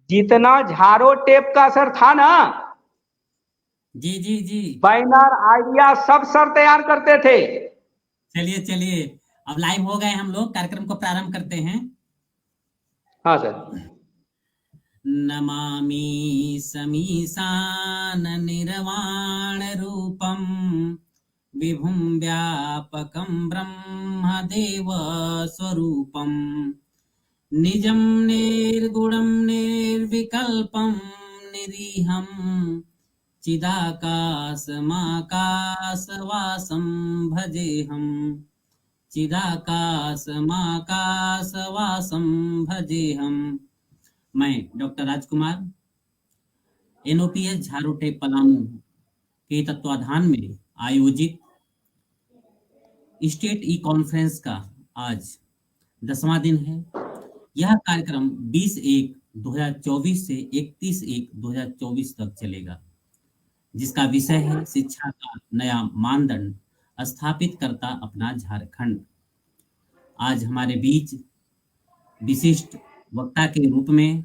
जितना झारो टेप का सर था ना, जी जी जी। बैनर आइडिया सब सर तैयार करते थे। चलिए चलिए, अब लाइव हो गए हम लोग, कार्यक्रम को प्रारंभ करते हैं। हाँ सर। नमामि समीशान निर्वाण रूपम विभुं व्यापकं ब्रह्मदेव स्वरूपम निजं निर्गुणं निर्विकल्पं निरीहं चिदाकाशमाकाशवासं भजेऽहं चिदाकाशमाकाशवासं भजेऽहं। मैं डॉक्टर राजकुमार एनओपीएस झारोटे पलामू के तत्वाधान में आयोजित स्टेट ई कॉन्फ्रेंस का आज 10वां दिन है। यह कार्यक्रम 20/1/2024 से 31/1/2024 तक चलेगा, जिसका विषय है शिक्षा का नया मानदंड स्थापित करता अपना झारखंड। आज हमारे बीच विशिष्ट वक्ता के रूप में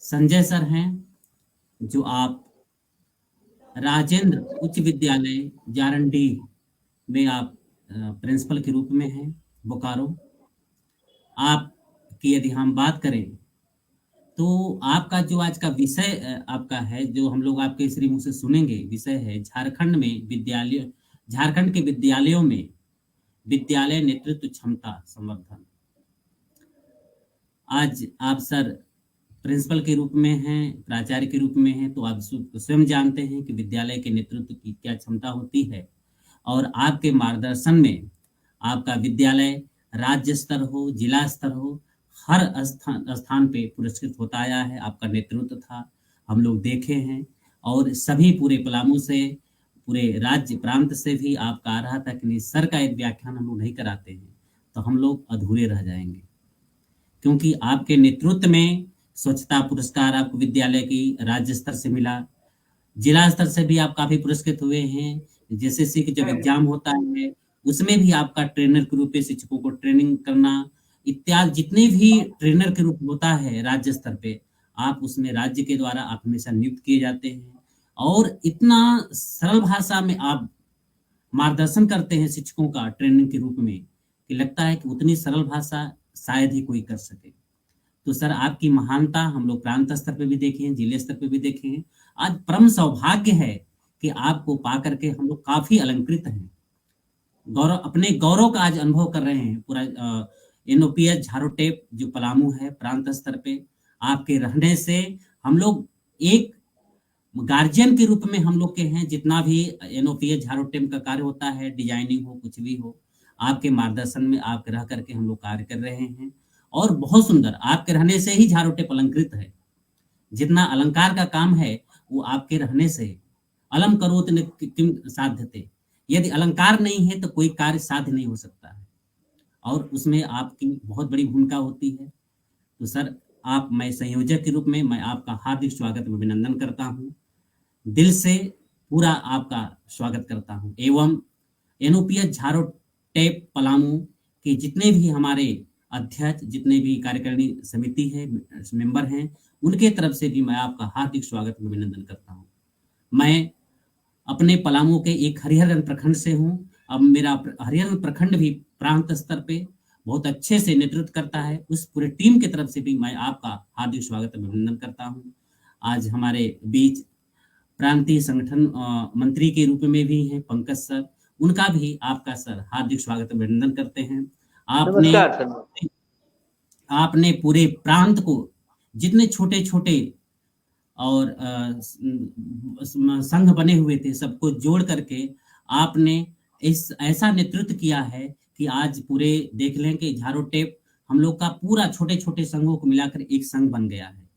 संजय सर हैं, जो आप राजेंद्र उच्च विद्यालय जारंडी में आप प्रिंसिपल के रूप में हैं, बोकारो। आपकी यदि हम बात करें तो आपका जो आज का विषय आपका है, जो हम लोग आपके श्री मुंह से सुनेंगे, विषय है झारखंड के विद्यालयों में विद्यालय नेतृत्व क्षमता संवर्धन। आज आप सर प्रिंसिपल के रूप में हैं, प्राचार्य के रूप में हैं, तो आप स्वयं जानते हैं कि विद्यालय के नेतृत्व की क्या क्षमता होती है। और आपके मार्गदर्शन में आपका विद्यालय राज्य स्तर हो, जिला स्तर हो, हर स्थान पे पुरस्कृत होता आया है। आपका नेतृत्व था, हम लोग देखे हैं, और सभी पूरे पलामू से, पूरे राज्य प्रांत से भी आपका आ रहा था कि नहीं सर का एक व्याख्यान हम लोग नहीं कराते हैं तो हम लोग अधूरे रह जाएंगे, क्योंकि आपके नेतृत्व में स्वच्छता पुरस्कार आपको विद्यालय की राज्य स्तर से मिला, जिला स्तर से भी आप काफी पुरस्कृत हुए हैं। जेसीसी के जब एग्जाम होता है उसमें भी आपका ट्रेनर के रूप में शिक्षकों को ट्रेनिंग करना इत्यादि, जितने भी ट्रेनर के रूप होता है राज्य स्तर पे, आप उसमें राज्य के द्वारा आप हमेशा नियुक्त किए जाते हैं। और इतना सरल भाषा में आप मार्गदर्शन करते हैं शिक्षकों का ट्रेनिंग के रूप में कि लगता है कि उतनी सरल भाषा शायद ही कोई कर सके। तो सर आपकी महानता हम लोग प्रांत स्तर पे भी देखे हैं, जिले स्तर पे भी देखे हैं। आज परम सौभाग्य है कि आपको पा करके हम लोग काफी अलंकृत हैं, अपने गौरव का आज अनुभव कर रहे हैं। पूरा एनओपीएस झारोटेप जो पलामू है प्रांत स्तर पे, आपके रहने से हम लोग एक गार्जियन के रूप में हम लोग के हैं। जितना भी एनओपीएस झारोटेप का कार्य होता है, डिजाइनिंग हो, कुछ भी हो, आपके मार्गदर्शन में आप रह करके हम लोग कार्य कर रहे हैं। और बहुत सुंदर, आपके रहने से ही झारोटेप अलंकृत है। जितना अलंकार का काम है वो आपके रहने से। अलम करोत किम साध्यते, यदि अलंकार नहीं है तो कोई कार्य साध्य नहीं हो सकता है, और उसमें आपकी बहुत बड़ी भूमिका होती है। तो सर मैं संयोजक के रूप में मैं आपका हार्दिक स्वागत व अभिनंदन करता हूँ, दिल से पूरा आपका स्वागत करता हूँ। एवं एनओपीएस झारोटेप पलामू के जितने भी हमारे अध्यक्ष, जितने भी कार्यकारिणी समिति है, मेंबर हैं, उनके तरफ से भी मैं आपका हार्दिक स्वागत व अभिनंदन करता हूँ। मैं अपने पलामू के एक हरिहरगंज प्रखंड से हूँ। अब मेरा हरिहरगंज प्रखंड भी प्रांत स्तर पे बहुत अच्छे से नेतृत्व करता है। उस पूरे टीम की तरफ से भी मैं आपका हार्दिक स्वागत व अभिनंदन करता हूँ। आज हमारे बीच प्रांतीय संगठन मंत्री के रूप में भी हैं पंकज सर, उनका भी आपका सर हार्दिक स्वागत व अभिनंदन करते हैं। आपने पूरे प्रांत को जितने छोटे छोटे और संघ बने हुए थे सबको जोड़ करके आपने ऐसा नेतृत्व किया है कि आज पूरे देख लें कि झारोटेप हम लोग का पूरा छोटे छोटे संघों को मिलाकर एक संघ बन गया है।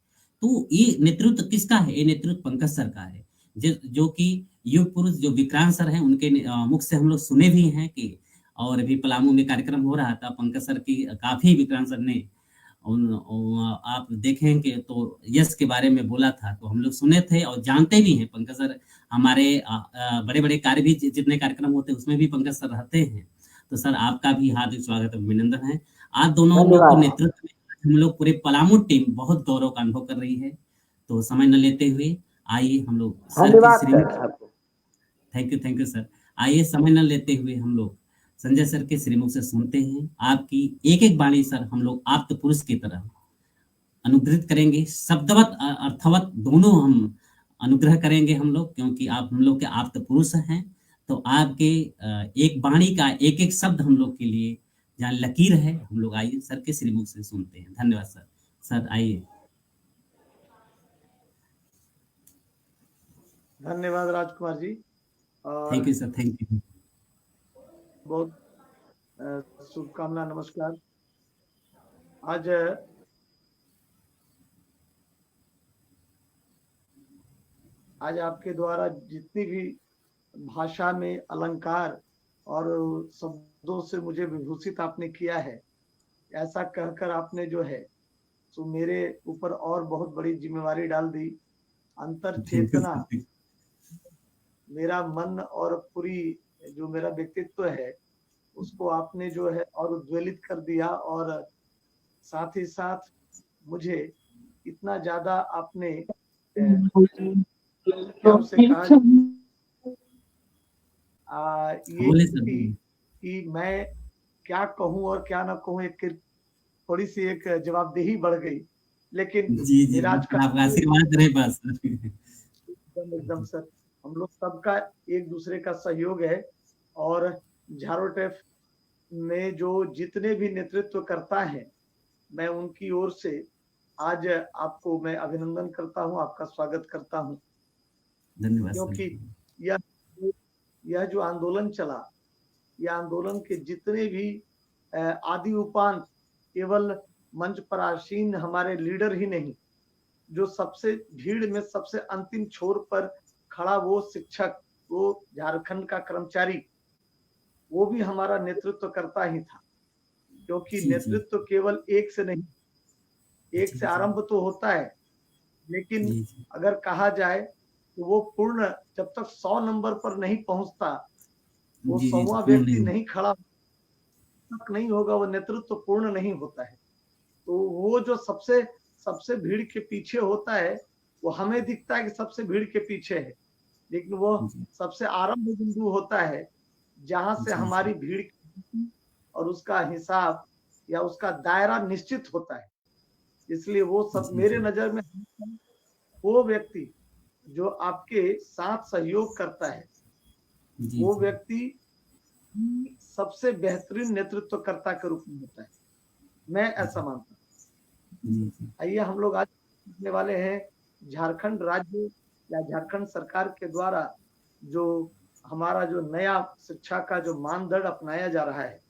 तो ये नेतृत्व किसका है? ये नेतृत्व पंकज सर का है, जो कि युग पुरुष जो विक्रांत सर हैं उनके मुख से हम लोग सुने भी हैं कि, और अभी पलामू में कार्यक्रम हो रहा था, पंकज सर की काफी विक्रांत सर ने आप देखेंगे तो यश के बारे में बोला था, तो हम लोग सुने थे और जानते भी हैं। पंकज सर हमारे बड़े बड़े कार्य भी, जितने कार्यक्रम होते हैं उसमें भी पंकज सर रहते हैं। तो सर आपका भी हार्दिक स्वागत अभिनंदन है। आप दोनों लोग को नेतृत्व में हम लोग पूरे पलामू टीम बहुत गौरव का अनुभव कर रही है। तो समय न लेते हुए आइए हम लोग सर के धन्यवाद श्रीमुख सर आपको। Thank you sir. आइए समय न लेते हुए हम लोग संजय सर के श्रीमुख से सुनते हैं आपकी एक एक वाणी सर, हम लोग आप्त पुरुष की तरह अनुग्रहित करेंगे, शब्दवत अर्थवत दोनों हम अनुग्रह करेंगे हम लोग, क्योंकि आप हम लोग के आप्त पुरुष हैं। तो आपके एक वाणी का एक एक शब्द हम लोग के लिए जहाँ लकीर है, हम लोग आइए सर के श्रीमुख से सुनते हैं। धन्यवाद सर। सर आइए। धन्यवाद राजकुमार जी। और thank you sir, thank you. बहुत शुभकामना, नमस्कार। आज आपके द्वारा जितनी भी भाषा में अलंकार और शब्दों से मुझे विभूषित आपने किया है, ऐसा कहकर आपने जो है तो मेरे ऊपर और बहुत बड़ी जिम्मेवारी डाल दी। अंतर चेतना, मेरा मन और पूरी जो मेरा व्यक्तित्व है उसको आपने जो है और उद्वेलित कर दिया, और साथ ही साथ मुझे इतना ज्यादा आपने उसे कहा ये कि मैं क्या कहूं और क्या ना कहूं, एक थोड़ी सी एक जवाबदेही बढ़ गई। लेकिन जी आपका आशीर्वाद रहे बस। एकदम सर, हम लोग सबका एक दूसरे का सहयोग है। और झारोटेफ में जो जितने भी नेतृत्व करता है, मैं उनकी ओर से आज आपको मैं अभिनंदन करता हूं, आपका स्वागत करता हूं। धन्यवाद। क्योंकि यह जो आंदोलन चला, यह आंदोलन के जितने भी आदि उपांत केवल मंच पर आसीन हमारे लीडर ही नहीं, जो सबसे भीड़ में सबसे अंतिम छोर पर खड़ा वो शिक्षक, वो झारखंड का कर्मचारी, वो भी हमारा नेतृत्व करता ही था। क्योंकि नेतृत्व केवल एक से नहीं, एक से आरंभ तो होता है, लेकिन अगर कहा जाए तो वो पूर्ण जब तक 100 नंबर पर नहीं पहुंचता, वो 100वां व्यक्ति नहीं खड़ा तक नहीं होगा, वो नेतृत्व पूर्ण नहीं होता है। तो वो जो सबसे भीड़ के पीछे होता है, वो हमें दिखता है कि सबसे भीड़ के पीछे है, लेकिन वो सबसे आरंभ बिंदु होता है जहां से हमारी भीड़ और उसका हिसाब या उसका दायरा निश्चित होता है। इसलिए वो सब मेरे नजर में वो व्यक्ति जो आपके साथ सहयोग करता है, वो व्यक्ति सबसे बेहतरीन नेतृत्वकर्ता के रूप में होता है, मैं ऐसा मानता हूँ। आइए हम लोग आज सीखने वाले हैं झारखंड राज्य या झारखंड सरकार के द्वारा जो हमारा जो नया शिक्षा का जो मानदंड अपनाया जा रहा है,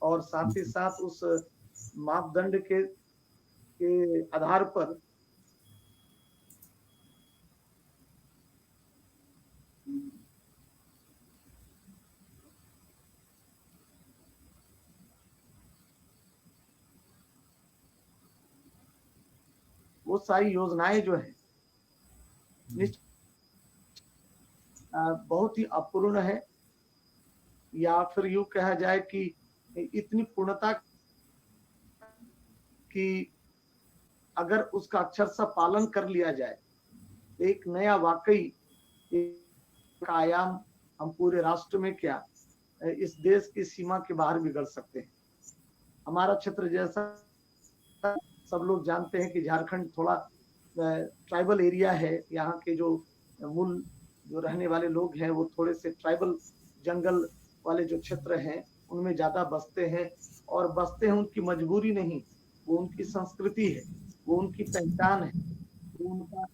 और साथ ही साथ उस मापदंड के आधार पर वो सारी योजनाएं जो है बहुत ही अपूर्ण है, या फिर यूं कहा जाए कि इतनी पूर्णता कि अगर उसका अक्षरशः पालन कर लिया जाए, एक नया वाकई एक आयाम हम पूरे राष्ट्र में क्या इस देश की सीमा के बाहर भी गढ़ सकते हैं। हमारा क्षेत्र, जैसा सब लोग जानते हैं कि झारखंड थोड़ा ट्राइबल एरिया है। यहाँ के जो मूल जो रहने वाले लोग हैं वो थोड़े से ट्राइबल जंगल वाले जो क्षेत्र हैं उनमें ज्यादा बसते हैं, और बसते हैं उनकी मजबूरी नहीं, वो उनकी संस्कृति है, वो उनकी पहचान है, वो उनका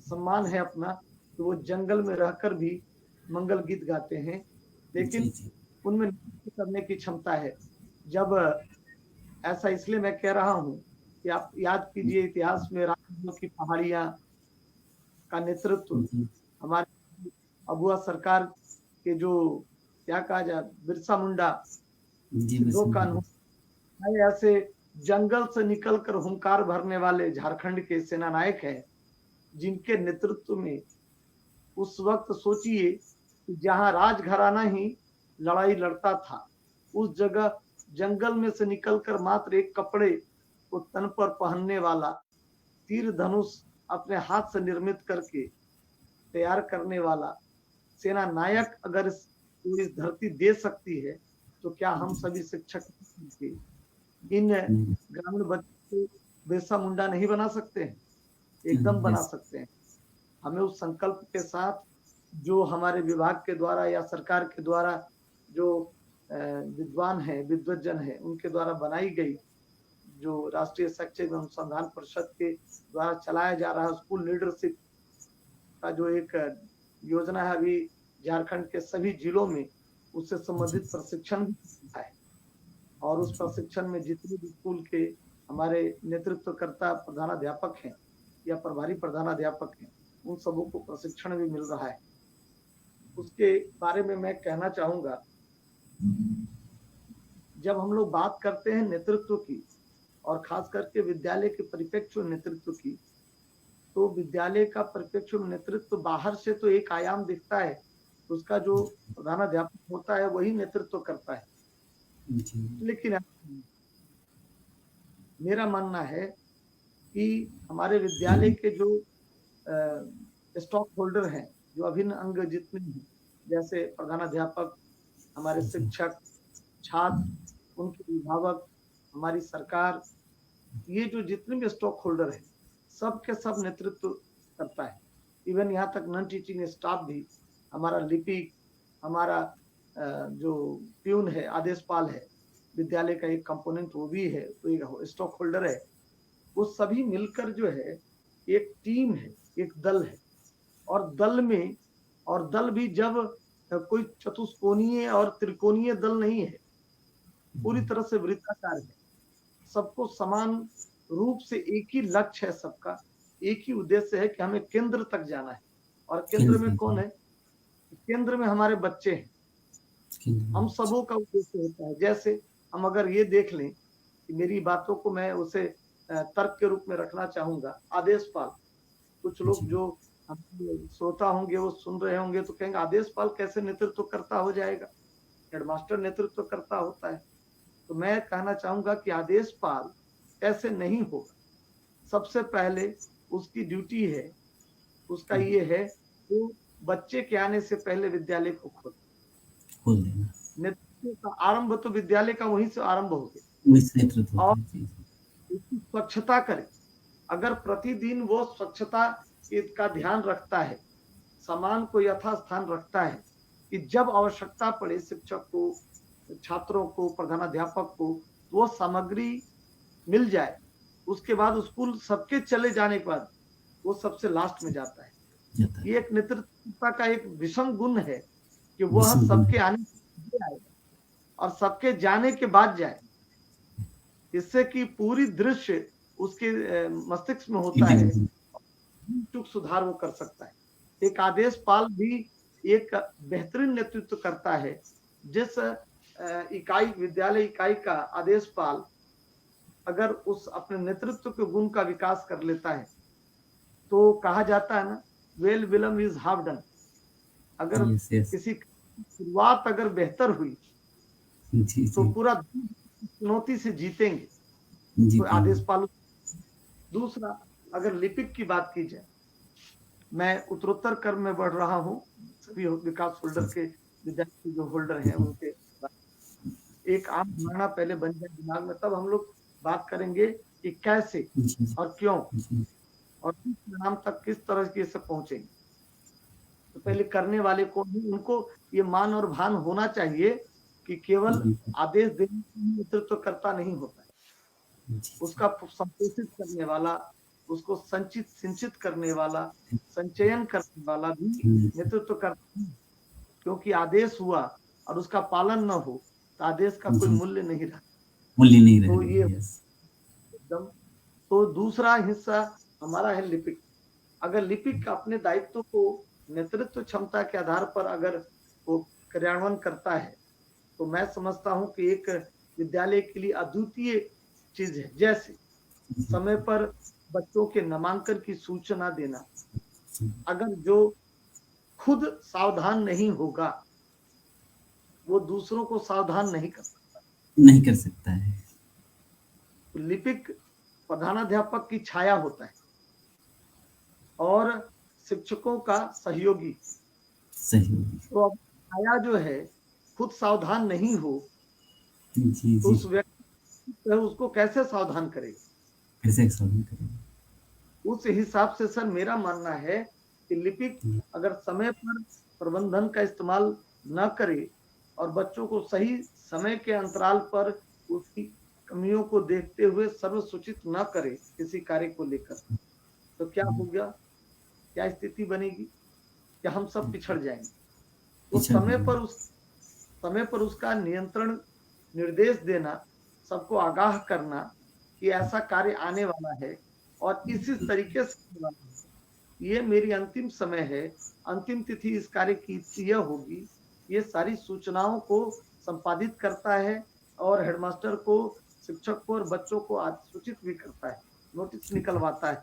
सम्मान है अपना। तो वो जंगल में रहकर भी मंगल गीत गाते हैं, लेकिन उनमें करने की क्षमता है। जब ऐसा इसलिए मैं कह रहा हूं कि आप याद कीजिए इतिहास में राजस्थान की पहाड़ियां का नेतृत्व हमारे अबुआ सरकार के जो क्या कहा जाए बिरसा मुंडा ऐसे जंगल से निकलकर हुंकार भरने वाले झारखंड के सेना नायक हैं, जिनके नेतृत्व में उस वक्त सोचिए कि जहां राजघराना ही लड़ाई लड़ता था, उस जगह जंगल में से निकलकर मात्र एक कपड़े को तन पर पहनने वाला, तीर धनुष अपने हाथ से निर्मित करके तैयार करने वाला सेना नायक अगर इस धरती दे सकती है, तो क्या हम सभी शिक्षक इन ग्रामीण बच्चों को बिरसा मुंडा नहीं बना सकते हैं? एकदम बना सकते हैं। हमें उस संकल्प के साथ जो हमारे विभाग के द्वारा या सरकार के द्वारा जो विद्वान है, विद्वज्जन है, उनके द्वारा बनाई गई जो राष्ट्रीय शैक्षिक अनुसंधान परिषद के द्वारा चलाया जा रहा स्कूल लीडरशिप का जो एक योजना है, अभी झारखंड के सभी जिलों में उससे संबंधित प्रशिक्षण है। और उस प्रशिक्षण में जितने भी स्कूल के हमारे नेतृत्वकर्ता प्रधानाध्यापक हैं या प्रभारी प्रधानाध्यापक हैं, उन सबों को प्रशिक्षण भी मिल रहा है। उसके बारे में मैं कहना चाहूंगा, जब हम लोग बात करते हैं नेतृत्व की और खास करके विद्यालय के परिप्रेक्ष्य नेतृत्व की, तो विद्यालय का परिप्रेक्ष्य नेतृत्व बाहर से तो एक आयाम दिखता है, उसका जो प्रधानाध्यापक होता है वही नेतृत्व करता है। लेकिन मेरा मानना है कि हमारे विद्यालय के जो स्टॉक होल्डर हैं, जो अभिन्न अंग जितने हैं, जैसे प्रधानाध्यापक, हमारे शिक्षक, छात्र, उनके अभिभावक, हमारी सरकार, ये जो जितने भी स्टॉक होल्डर हैं, सब के सब नेतृत्व करता है। इवन यहाँ तक नॉन टीचिंग स्टाफ भी, हमारा लिपिक, हमारा जो प्यून है, आदेशपाल है, विद्यालय का एक कंपोनेंट वो भी है, तो एक स्टॉक होल्डर है। वो सभी मिलकर जो है एक टीम है, एक दल है। और दल भी जब कोई चतुष्कोणीय और त्रिकोणीय दल नहीं है, पूरी तरह से वृत्ताकार है। सबको समान रूप से एक ही लक्ष्य है, सबका एक ही उद्देश्य है कि हमें केंद्र तक जाना है। और केंद्र में कौन है? केंद्र में हमारे बच्चे हैं। हम सबों का उद्देश्य होता है। जैसे हम अगर ये देख लें कि मेरी बातों को मैं उसे तर्क के रूप में रखना चाहूंगा, आदेशपाल, कुछ लोग जो श्रोता होंगे वो सुन रहे होंगे तो कहेंगे आदेशपाल कैसे नेतृत्व करता हो जाएगा, हेडमास्टर नेतृत्व करता होता है। तो मैं कहना चाहूंगा कि आदेशपाल ऐसे नहीं होगा। सबसे पहले उसकी ड्यूटी है, उसका ये है तो बच्चे के आने से पहले विद्यालय को खोल देना। नेतृत्व का आरंभ तो विद्यालय का वहीं से आरंभ हो गया। और उसकी स्वच्छता करे। अगर प्रतिदिन वो स्वच्छता का ध्यान रखता है, सामान को यथास्थान रखता है, कि जब आवश्यकता पड़े शिक्षक को, छात्रों को, प्रधानाध्यापक को वो सामग्री मिल जाए, उसके बाद स्कूल सबके चले जाने के बाद वो सबसे लास्ट में जाता है। ये एक नेतृत्व का एक विषम गुण है कि वह सबके आने से आएगा और सबके जाने के बाद जाए, इससे कि पूरी दृश्य उसके मस्तिष्क में होता है, चूक सुधार वो कर सकता है। एक आदेशपाल भी एक बेहतरीन नेतृत्व करता है। जिस इकाई, विद्यालय इकाई का आदेशपाल अगर उस अपने नेतृत्व के गुण का विकास कर लेता है, तो कहा जाता है ना, well Vilam is half done. अगर किसी शुरुआत अगर बेहतर हुई तो पूरा चुनौती से जीतेंगे। तो आदेशपाल। दूसरा, अगर लिपिक की बात की जाए, मैं उत्तरोत्तर क्रम में बढ़ रहा हूँ, सभी विकास होल्डर के विद्यार्थी जो होल्डर हैं उनके एक आम धारणा पहले बन जाए दिमाग में, तब हम लोग बात करेंगे कि कैसे और क्यों और किस परिणाम तक किस तरह से पहुंचेंगे। तो पहले करने वाले को भी, उनको ये मान और भान होना चाहिए कि केवल आदेश देने का नेतृत्व करता नहीं होता है, उसका संपोषित करने वाला, उसको सिंचित करने वाला, संचयन करने वाला भी नेतृत्व करता है। क्योंकि आदेश हुआ और उसका पालन न हो तो आदेश का कोई मूल्य नहीं रहा। तो ये एकदम। तो दूसरा हिस्सा हमारा है लिपिक। अगर लिपिक अपने दायित्व को नेतृत्व क्षमता के आधार पर अगर वो क्रियान्वयन करता है, तो मैं समझता हूं कि एक विद्यालय के लिए अद्वितीय चीज है। जैसे समय पर बच्चों के नामांकन की सूचना देना। अगर जो खुद सावधान नहीं होगा, वो दूसरों को सावधान नहीं कर सकता है। तो लिपिक प्रधानाध्यापक की छाया होता है और शिक्षकों का सहयोगी। सही। तो अब छाया जो है खुद सावधान नहीं हो जी तो जी, उस व्यक्ति उसको कैसे सावधान करे। कैसे एक्सप्लेन करें? उस हिसाब से सर मेरा मानना है कि लिपिक अगर समय पर प्रबंधन का इस्तेमाल न करे और बच्चों को सही समय के अंतराल पर उसकी कमियों को देखते हुए सर्वसूचित न करे किसी कार्य को लेकर, तो क्या हो गया, क्या स्थिति बनेगी, क्या हम सब पिछड़ जाएंगे। तो पिछड़ समय पर उसका नियंत्रण निर्देश देना, सबको आगाह करना कि ऐसा कार्य आने वाला है और इसी तरीके से होने वाला है। ये मेरी अंतिम समय है, अंतिम तिथि इस कार्य की यह होगी। ये सारी सूचनाओं को संपादित करता है और हेडमास्टर को, शिक्षक को और बच्चों को सूचित भी करता है, नोटिस निकलवाता है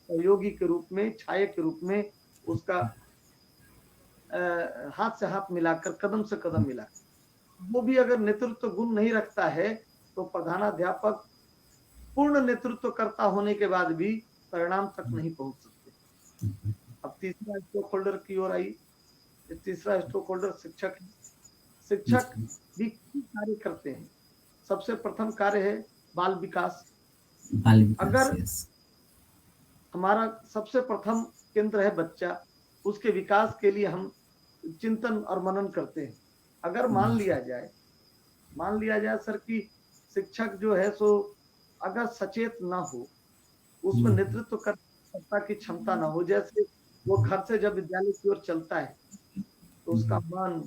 सहयोगी के रूप में, छाया के रूप में, उसका हाथ से हाथ मिलाकर, कदम से कदम मिलाकर। वो भी अगर नेतृत्व गुण नहीं रखता है तो प्रधानाध्यापक पूर्ण नेतृत्व करता होने के बाद भी परिणाम तक नहीं पहुंच सकते। अब तीसरा स्टॉक होल्डर की ओर आई। तीसरा स्टॉक होल्डर शिक्षक है। शिक्षक भी कार्य करते हैं। सबसे प्रथम कार्य है बाल विकास। बाल विकास, अगर yes। हमारा सबसे प्रथम केंद्र है बच्चा, उसके विकास के लिए हम चिंतन और मनन करते हैं। अगर मान लिया जाए सर कि शिक्षक जो है सो अगर सचेत ना हो, उसमें नेतृत्व करता की क्षमता ना हो, जैसे वो घर से जब विद्यालय की ओर चलता है तो उसका मन,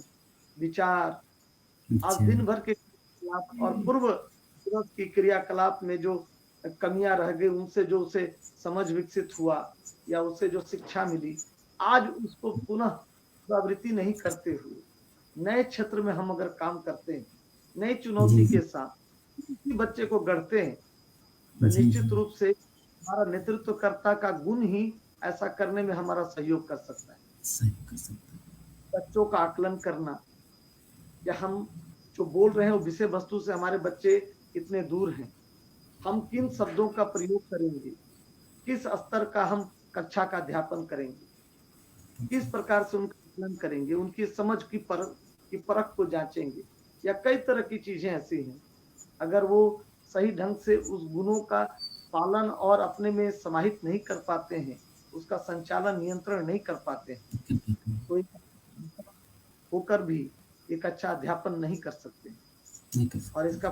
विचार आज दिन भर के क्रियाकलाप और पूर्व दिवस की क्रियाकलाप में जो कमियां रह गई, उनसे जो उसे समझ विकसित हुआ या उसे जो शिक्षा मिली, आज उसको पुनः पुनरावृत्ति नहीं करते हुए नए क्षेत्र में हम अगर काम करते हैं, नई चुनौती के साथ किसी बच्चे को गढ़ते हैं, तो निश्चित रूप से हमारा नेतृत्वकर्ता का गुण ही ऐसा करने में हमारा सहयोग कर सकता है। सही कर सकता है। बच्चों का आकलन करना, या हम जो बोल रहे हैं वो विषय वस्तु से हमारे बच्चे कितने दूर हैं, हम किन शब्दों का प्रयोग करेंगे, किस स्तर का हम कक्षा का अध्यापन करेंगे, किस प्रकार से उनका आकलन करेंगे, उनकी समझ की परख को जांचेंगे, या कई तरह की चीजें ऐसी हैं। अगर वो सही ढंग से उस गुणों का पालन और अपने में समाहित नहीं कर पाते हैं, उसका संचालन नियंत्रण नहीं कर पाते हैं, तो होकर भी एक अच्छा अध्यापन नहीं कर सकते। और इसका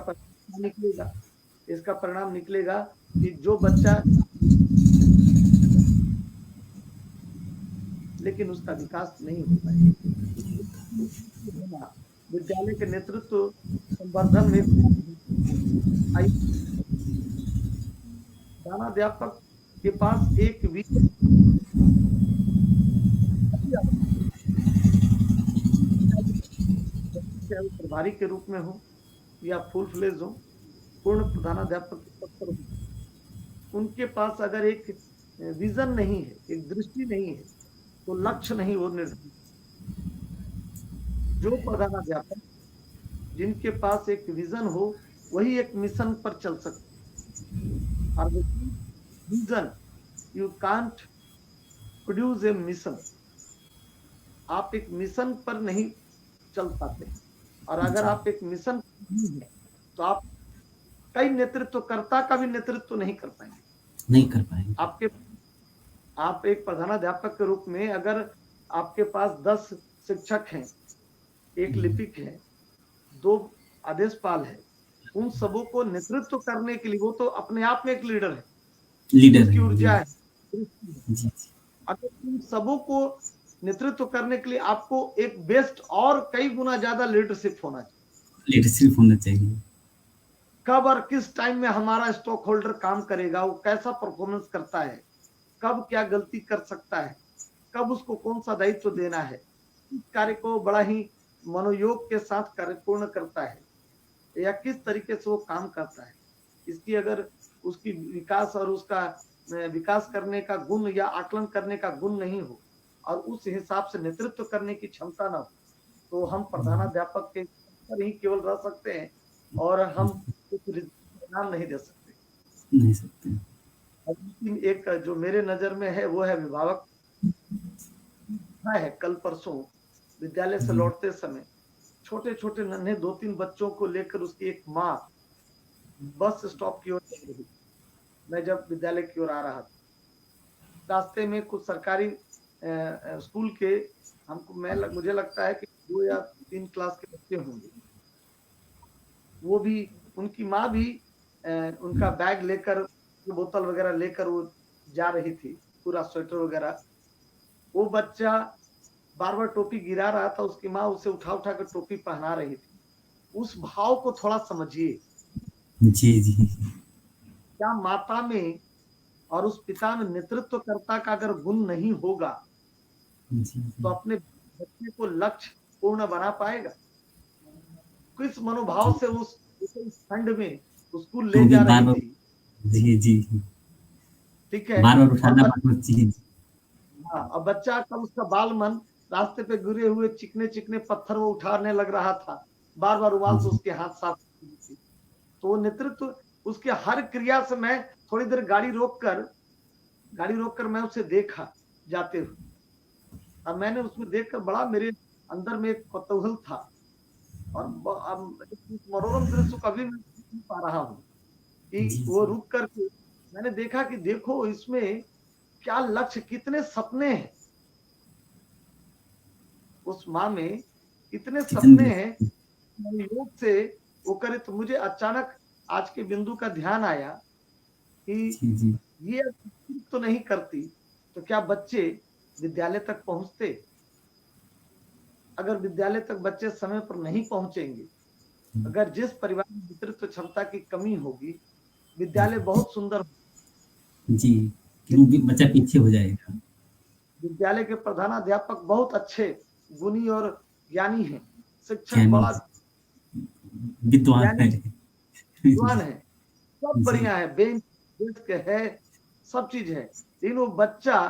परिणाम निकलेगा कि जो बच्चा, लेकिन उसका विकास नहीं हो पाएगा। विद्यालय के नेतृत्व संवर्धन में प्रधानाध्यापक के पास एक प्रभारी के रूप में हो या फुल फ्लेज हो, पूर्ण प्रधानाध्यापक के पद पर हो, उनके पास अगर एक विजन नहीं है, एक दृष्टि नहीं है, तो लक्ष्य नहीं वो निर्धारित। जो प्रधानाध्यापक जिनके पास एक विजन हो वही एक मिशन पर चल सकते। और vision, you can't produce a mission. आप एक मिशन पर नहीं चल पाते, और अगर आप एक मिशन नहीं है तो आप कई नेतृत्वकर्ता का भी नेतृत्व नहीं कर पाएंगे। आप एक प्रधानाध्यापक के रूप में अगर आपके पास 10 शिक्षक हैं, एक लिपिक है, 2 आदेशपाल है, उन सबों को नेतृत्व करने के लिए वो तो अपने आप में एक लीडर है, उसकी ऊर्जा है। अगर उन सबों को नेतृत्व करने के लिए आपको एक बेस्ट और कई गुना ज्यादा लीडरशिप होना चाहिए। कब और किस टाइम में हमारा स्टॉक होल्डर काम करेगा, वो कैसा परफॉर्मेंस करता है, कब क्या गलती कर सकता है, कब उसको कौन सा दायित्व देना है, इस कार्य को बड़ा ही मनोयोग के साथ कार्य पूर्ण करता है या किस तरीके से वो काम करता है, इसकी अगर उसकी विकास और उसका विकास करने का गुण या आकलन करने का गुण नहीं हो और उस हिसाब से नेतृत्व करने की क्षमता ना हो, तो हम प्रधानाध्यापक के पर ही केवल रह सकते हैं और हम कुछ परिणाम नहीं दे सकते। लेकिन एक जो मेरे नजर में है वो है विभावक है। कल परसों विद्यालय से जी। लौटते समय छोटे छोटे नन्हे 2-3 बच्चों को लेकर उसकी एक माँ बस स्टॉप की ओर चल रही। मैं जब विद्यालय की ओर आ रहा था, रास्ते में कुछ सरकारी स्कूल के मुझे लगता है कि 2 या 3 क्लास के बच्चे होंगे। वो भी, उनकी माँ भी उनका बैग लेकर, बोतल वगैरह लेकर वो जा रही थी, पूरा स्वेटर वगैरह। वो बच्चा बार-बार टोपी गिरा रहा था, उसकी माँ उसे उठा-उठा कर टोपी पहना रही थी। उस भाव को थोड़ा समझिए। जी, जी। क्या माता में और उस पिता में नेतृत्वकर्ता का अगर गुण नहीं होगा, जी, तो जी। अपने बच्चे को लक्ष्य पूर्ण बना पाएगा? किस मनोभाव जी। से उस ठंड में स्कूल ले क्योंकि जा रही बार-बार थी, जी, जी। ठीक है? बार-बार और उठाना पड़ता जी, हाँ, और बच्चा कल उसका बाल मन रास्ते पे गिरे हुए चिकने-चिकने पत्थर वो उठाने लग रहा था। बार-बार रुमाल से जी, उसके हाथ साफ कर रही थी। तो वो नेतृत्व, उसके हर क्रिया से मैं थोड़ी देर गाड़ी रोककर मैं उसे देखा जाते हुए, और मैंने उसमें देखकर बड़ा, मेरे अंदर में एक कौतूहल था। और इस मनोरम दृश्य को अभी मैं देख नहीं पा रहा हूँ कि जी, वो जी। रुक करके मैंने देखा कि देखो इसमें क्या लक्ष्य, कितने सपने हैं उस माँ में, कितने सपने कितने हैं। योग से वो करे तो मुझे अचानक आज के बिंदु का ध्यान आया कि जी, जी। ये तो नहीं करती तो क्या बच्चे विद्यालय तक पहुंचते? अगर विद्यालय तक बच्चे समय पर नहीं पहुंचेंगे, अगर जिस परिवार में नेतृत्व क्षमता की कमी होगी, विद्यालय बहुत सुंदर, जी, क्योंकि बच्चा पीछे हो जाएगा। विद्यालय के प्रधानाध्यापक बहुत अच्छे, गुणी और ज्ञानी हैं, शिक्षक ज्ञानी बड़ा विद्वान ज्ञानी है। विद्वान जी, है, सब जी, बढ़िया है, बेंच डेस्क है, सब चीज है। लेकिन वो बच्चा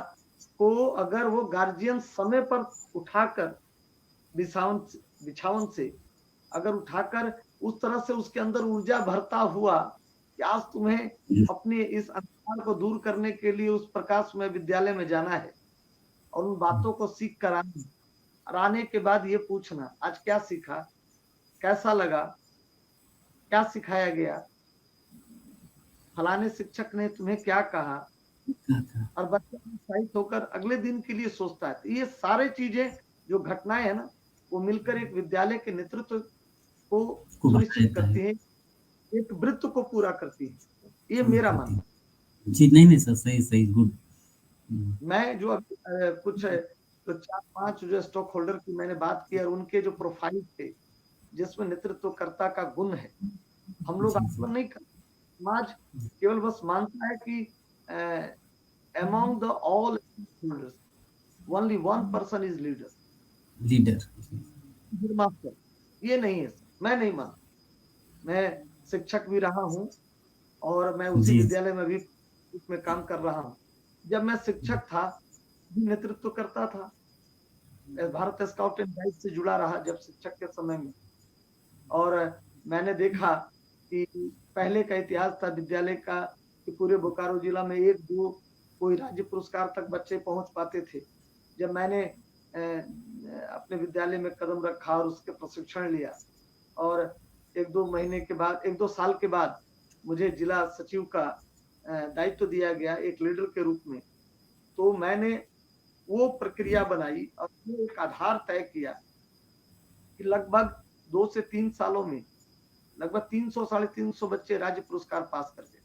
को अगर वो गार्जियन समय पर उठाकर बिछावन बिछावन से अगर उठाकर उस तरह से उसके अंदर ऊर्जा भरता हुआ कि आज तुम्हें अपने इस अंधकार को दूर करने के लिए उस प्रकाश में विद्यालय में जाना है और उन बातों को सीख कर आना है। और आने के बाद ये पूछना आज क्या सीखा, कैसा लगा, क्या सिखाया गया, फलाने शिक्षक ने तुम्हें क्या कहा, और बच्चा उत्साहित होकर अगले दिन के लिए सोचता है। तो ये सारे चीजें जो घटनाएं है ना, वो मिलकर एक विद्यालय के नेतृत्व को को बना सुनिश्चित देता है, करती है, एक वृत्त को पूरा करती है। ये पूरा मेरा करती मानना है। जी, नहीं, नहीं सर, सही, सही, गुड। हुँ, है। मैं जो अभी कुछ तो 4-5 जो स्टॉक होल्डर की मैंने बात की और उनके जो प्रोफाइल थे, जिसमें नेतृत्वकर्ता का गुण है, हम लोग जी, आकलन जी, नहीं करते। समाज केवल बस मानता है कि among the all holders only one person is leader, leader. Master. ये नहीं है, मैं नहीं मानता। मैं शिक्षक भी रहा हूँ और मैं उसी जी, विद्यालय में भी उसमें काम कर रहा हूँ। जब मैं शिक्षक था, भी नेतृत्व करता था। भारत स्काउट एंड गाइड से जुड़ा रहा जब शिक्षक के समय में, और मैंने देखा कि पहले का इतिहास था विद्यालय का कि पूरे बोकारो जिला में 1-2 कोई राज्य पुरस्कार तक बच्चे पहुंच पाते थे। जब मैंने अपने विद्यालय में कदम रखा और उसके प्रशिक्षण लिया, और 1-2 महीने के बाद, 1-2 साल के बाद मुझे जिला सचिव का दायित्व दिया गया एक लीडर के रूप में। तो मैंने वो प्रक्रिया बनाई और वो एक आधार तय किया कि लगभग 2 से 3 सालों में लगभग 300 साढ़े 300 बच्चे राज्य पुरस्कार पास कर गए।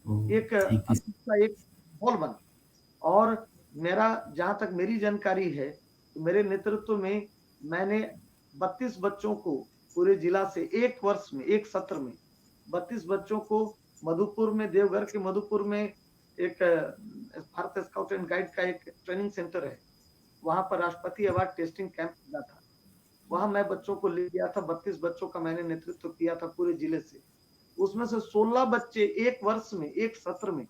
ओह! एक थैंक यू। अच्छा एक माहौल बना। और मेरा जहाँ तक मेरी जानकारी है, तो मेरे नेतृत्व में मैंने 32 बच्चों को पूरे जिला से 1 वर्ष में, 1 सत्र में 32 बच्चों को मधुपुर में, देवघर के मधुपुर में एक भारत स्काउट एंड गाइड का एक ट्रेनिंग सेंटर है। वहाँ पर राष्ट्रपति अवार्ड टेस्टिंग कैंप लगा था। वहाँ मैं बच्चों को ले गया था, 32 बच्चों का मैंने नेतृत्व किया था पूरे जिले से। उसमें से 16 बच्चे 1 वर्ष में, 1 सत्र में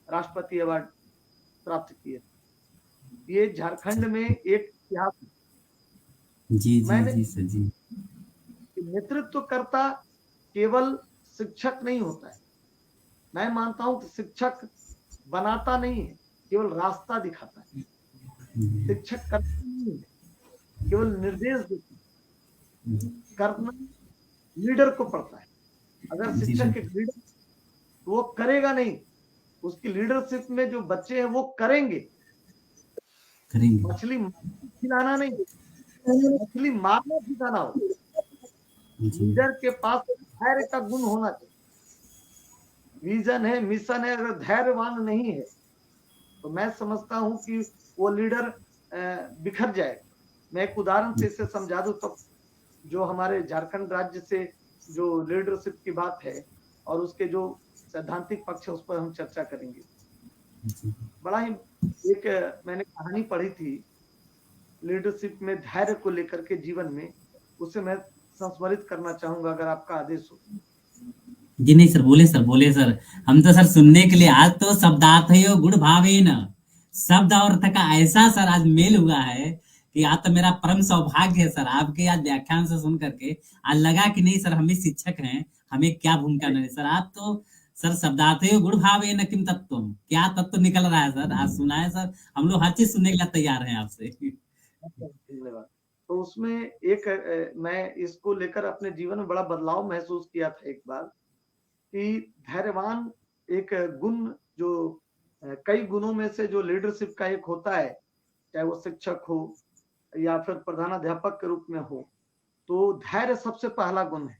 राष्ट्रपति अवार्ड प्राप्त किए। ये झारखंड में एक इतिहास है। जी, जी, मैंने जी सर जी। नेतृत्वकर्ता केवल शिक्षक नहीं होता है, मैं मानता हूं कि शिक्षक बनाता नहीं है, केवल रास्ता दिखाता है। शिक्षक करता नहीं है, केवल निर्देश देता है। करना लीडर को पड़ता है। अगर जी शिक्षक एक बिल्कुल लीडर, तो वो करेगा नहीं, उसकी लीडरशिप में जो बच्चे हैं वो करेंगे। करेंगे। मछली खिलाना नहीं, मछली मारना सिखाना हो। जी लीडर के पास धैर्य का गुण होना चाहिए। विजन है, मिशन है, अगर धैर्यवान नहीं है तो मैं समझता हूं कि वो लीडर बिखर जाएगा। मैं एक उदाहरण से इसे समझा दूं तो, जो हमारे झारखंड राज्य से जो लीडरशिप की बात है और उसके जो सैद्धांतिक पक्ष है उस पर हम चर्चा करेंगे। जी बड़ा ही एक मैंने कहानी पढ़ी थी लीडरशिप में धैर्य को लेकर के जीवन में, उसे मैं संस्मरित करना चाहूंगा अगर आपका आदेश हो। जी नहीं सर, बोले सर, बोले सर। हम तो सर सुनने के लिए, आज तो शब्दार्थयो गुण भावेन, शब्द और अर्थ का ऐसा सर आज मेल हुआ है कि आज तो मेरा परम सौभाग्य है सर आपके आज व्याख्यान से सुन करके। आज लगा कि नहीं सर, हम भी शिक्षक हैं, हमें क्या भूमिका नहीं सर। आज तो सर शब्दार्थयो गुण भावेन किम तत्वम, क्या तत्व निकल रहा है सर, आज सुना है सर। हम लोग हर चीज सुनने के लिए तैयार हैं आपसे। धन्यवाद। तो उसमें एक मैं इसको लेकर अपने जीवन में बड़ा बदलाव महसूस किया था एक बार, कि धैर्यवान एक गुण जो कई गुणों में से जो लीडरशिप का एक होता है, चाहे वो शिक्षक हो या फिर प्रधानाध्यापक के रूप में हो, तो धैर्य सबसे पहला गुण है।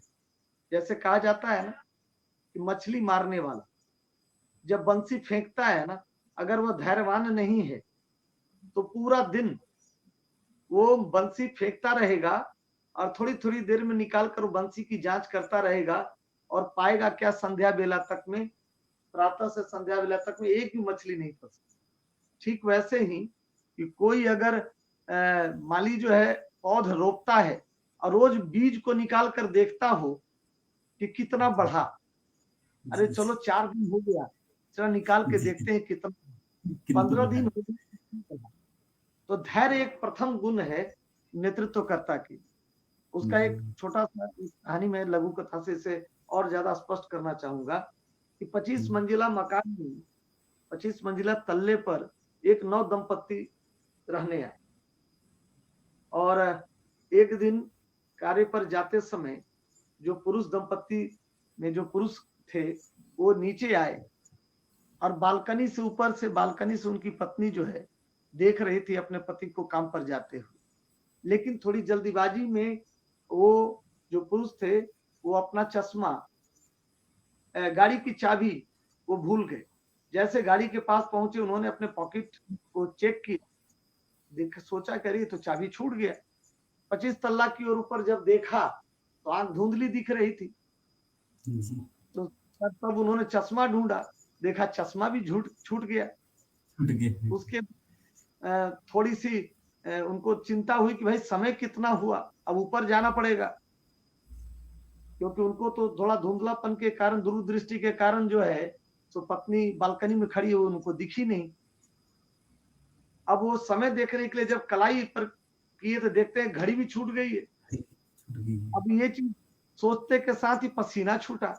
जैसे कहा जाता है ना कि मछली मारने वाला जब बंसी फेंकता है ना, अगर वह धैर्यवान नहीं है तो पूरा दिन वो बंसी फेंकता रहेगा और थोड़ी थोड़ी देर में निकाल कर बंसी की जांच करता रहेगा और पाएगा क्या, संध्या बेला तक में, प्रातः से संध्या बेला तक में एक भी मछली नहीं फंसी। ठीक वैसे ही कि कोई अगर माली जो है पौध रोपता है और रोज बीज को निकाल कर देखता हो कि कितना बढ़ा, अरे चलो 4 दिन हो गया, चलो निकाल के देखते हैं कितना, 15 दिन हो गए। तो धैर्य एक प्रथम गुण है नेतृत्वकर्ता की। उसका एक छोटा सा कहानी में लघु कथा से इसे और ज्यादा स्पष्ट करना चाहूंगा कि 25 मंजिला मकान में 25 मंजिला तल्ले पर एक नौ दंपत्ति रहने आए और एक दिन कार्य पर जाते समय जो पुरुष दंपत्ति में जो पुरुष थे वो नीचे आए और बालकनी से, ऊपर से बालकनी से उनकी पत्नी जो है देख रही थी अपने पति को काम पर जाते हुए, लेकिन थोड़ी जल्दीबाजी में वो जो पुरुष थे वो अपना चश्मा, गाड़ी की चाबी वो भूल गए। जैसे गाड़ी के पास पहुंचे उन्होंने अपने पॉकेट को चेक किया, देख सोचा करिए तो चाबी छूट गया। 25 तल्ला की ओर ऊपर जब देखा तो आंख धुंधली दिख रही थी, तो तब उन्होंने चश्मा ढूंढा, देखा चश्मा भी छूट गया। उसके थोड़ी सी उनको चिंता हुई कि भाई समय कितना हुआ, अब ऊपर जाना पड़ेगा, क्योंकि उनको तो थोड़ा धुंधलापन के कारण, दूरदृष्टि के कारण जो है तो पत्नी बालकनी में खड़ी हो उनको दिखी नहीं। अब वो समय देखने के लिए जब कलाई पर किए तो देखते हैं घड़ी भी छूट गई है। अब ये चीज सोचते के साथ ही पसीना छूटा,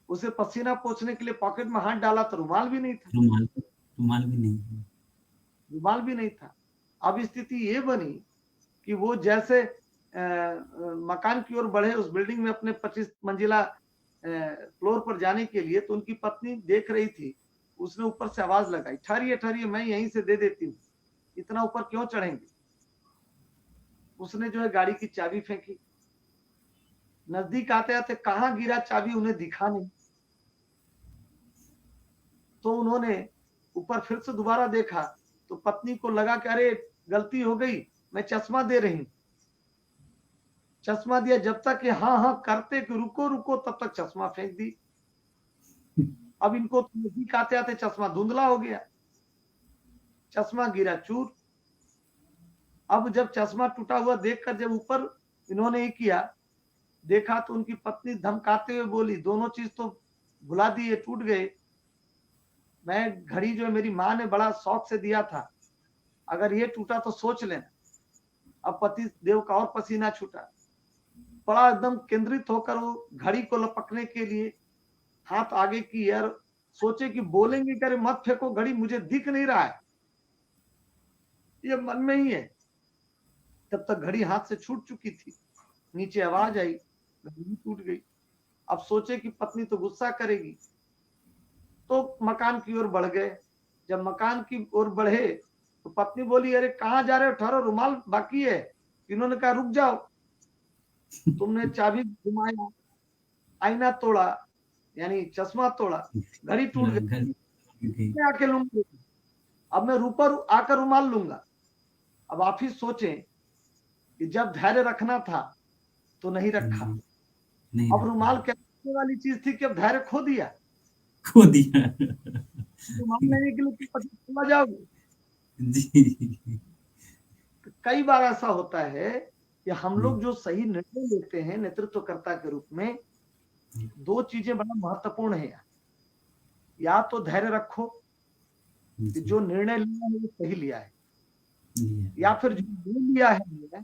उसे पसीना पोंछने के लिए पॉकेट में हाथ डाला तो रुमाल भी नहीं था। रुमाल भी नहीं, रुमाल भी नहीं था। अब स्थिति ये बनी कि वो जैसे मकान की ओर बढ़े, उस बिल्डिंग में अपने 25 मंजिला फ्लोर पर जाने के लिए, तो उनकी पत्नी देख रही थी। उसने ऊपर से आवाज लगाई, ठहरिए ठहरिए, मैं यहीं से दे देती हूँ, इतना ऊपर क्यों चढ़ेंगे। उसने जो है गाड़ी की चाबी फेंकी, नजदीक आते आते कहाँ गिरा चाबी उन्हें दिखा नहीं। तो उन्होंने ऊपर फिर से दोबारा देखा तो पत्नी को लगा कि अरे गलती हो गई, मैं चश्मा दे रही हूं। चश्मा दिया, जब तक कि हाँ हाँ करते कि रुको रुको तब तक चश्मा फेंक दी। अब इनको नजदीक आते आते चश्मा धुंधला हो गया, चश्मा गिरा चूर। अब जब चश्मा टूटा हुआ देखकर जब ऊपर इन्होंने ये किया, देखा तो उनकी पत्नी धमकाते हुए बोली, दोनों चीज तो भुला दिए, टूट गए। मैं घड़ी जो है मेरी माँ ने बड़ा शौक से दिया था, अगर ये टूटा तो सोच लेना। अब पति देव का और पसीना छूटा, बड़ा एकदम केंद्रित होकर वो घड़ी को लपकने के लिए हाथ आगे की है और सोचे कि बोलेंगे कि अरे मत फेंको घड़ी, मुझे दिख नहीं रहा है, ये मन में ही है। तब तक घड़ी हाथ से छूट चुकी थी, नीचे आवाज आई, घड़ी टूट गई। अब सोचे कि पत्नी तो गुस्सा करेगी, तो मकान की ओर बढ़ गए। जब मकान की ओर बढ़े तो पत्नी बोली, अरे कहाँ जा रहे हो, ठहरो, रुमाल बाकी है। इन्होंने कहा रुक जाओ, तुमने चाबी घुमाया, आईना तोड़ा, यानी चश्मा तोड़ा, घड़ी टूट गई, मैं आके लूंगा, अब मैं ऊपर आकर रुमाल लूंगा। अब आप ही सोचें कि जब धैर्य रखना था तो नहीं रखा, नहीं अब रुमाल कहने वाली चीज थी कि अब धैर्य खो दिया। रुमाल लेने के लिए तुम पति चला जाओगे। जी कई बार ऐसा होता है कि हम लोग जो सही निर्णय लेते हैं नेतृत्वकर्ता के रूप में, दो चीजें बड़ा महत्वपूर्ण है। या तो धैर्य रखो कि जो निर्णय लिया है वो सही लिया है, या फिर जो नहीं लिया है हमने,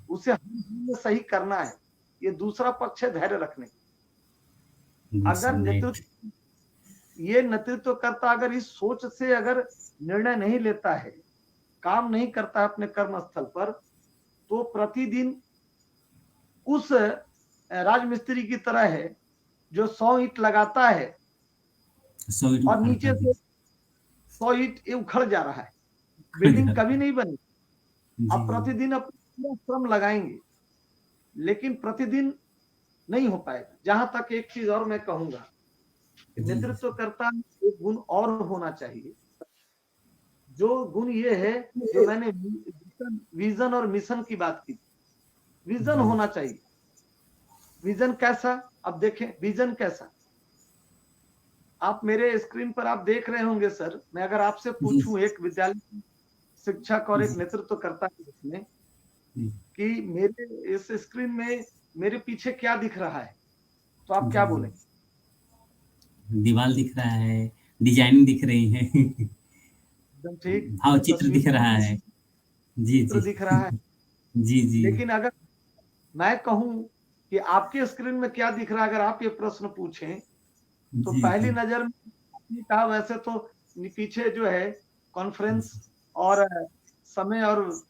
उसे हमें सही करना है, ये दूसरा पक्ष है धैर्य रखने। अगर नेतृत्वकर्ता अगर इस सोच से अगर निर्णय नहीं लेता है, काम नहीं करता है अपने कर्म स्थल पर, तो प्रतिदिन उस राजमिस्त्री की तरह है जो 100 ईंट लगाता है और नीचे से 100 ईंट उखड़ जा रहा है, बिल्डिंग कभी नहीं बनी। अब प्रतिदिन अपना श्रम लगाएंगे, लेकिन प्रतिदिन नहीं हो पाएगा। जहां तक एक चीज और मैं कहूंगा, नेतृत्वकर्ता में एक गुण और होना चाहिए, जो गुण ये है, जो मैंने विजन और मिशन की बात की, विजन होना चाहिए। विजन कैसा, अब देखें विजन कैसा। आप मेरे स्क्रीन पर आप देख रहे होंगे सर, मैं अगर आपसे पूछूं एक विद्यालय शिक्षक और एक नेतृत्वकर्ता के रूप में कि मेरे इस स्क्रीन में मेरे पीछे क्या दिख रहा है, तो आप क्या बोलेंगे? दीवार दिख रहा है, डिजाइनिंग दिख रही है, एकदम ठीक, भाव चित्र दिख रहा है। जी जी दिख रहा है। जी जी। लेकिन अगर मैं कहूं कि आपके स्क्रीन में क्या दिख रहा है, अगर आप ये प्रश्न पूछें, तो पहली नजर में आपने कहा वैसे तो पीछे जो है कॉन्फ्रेंस और समय और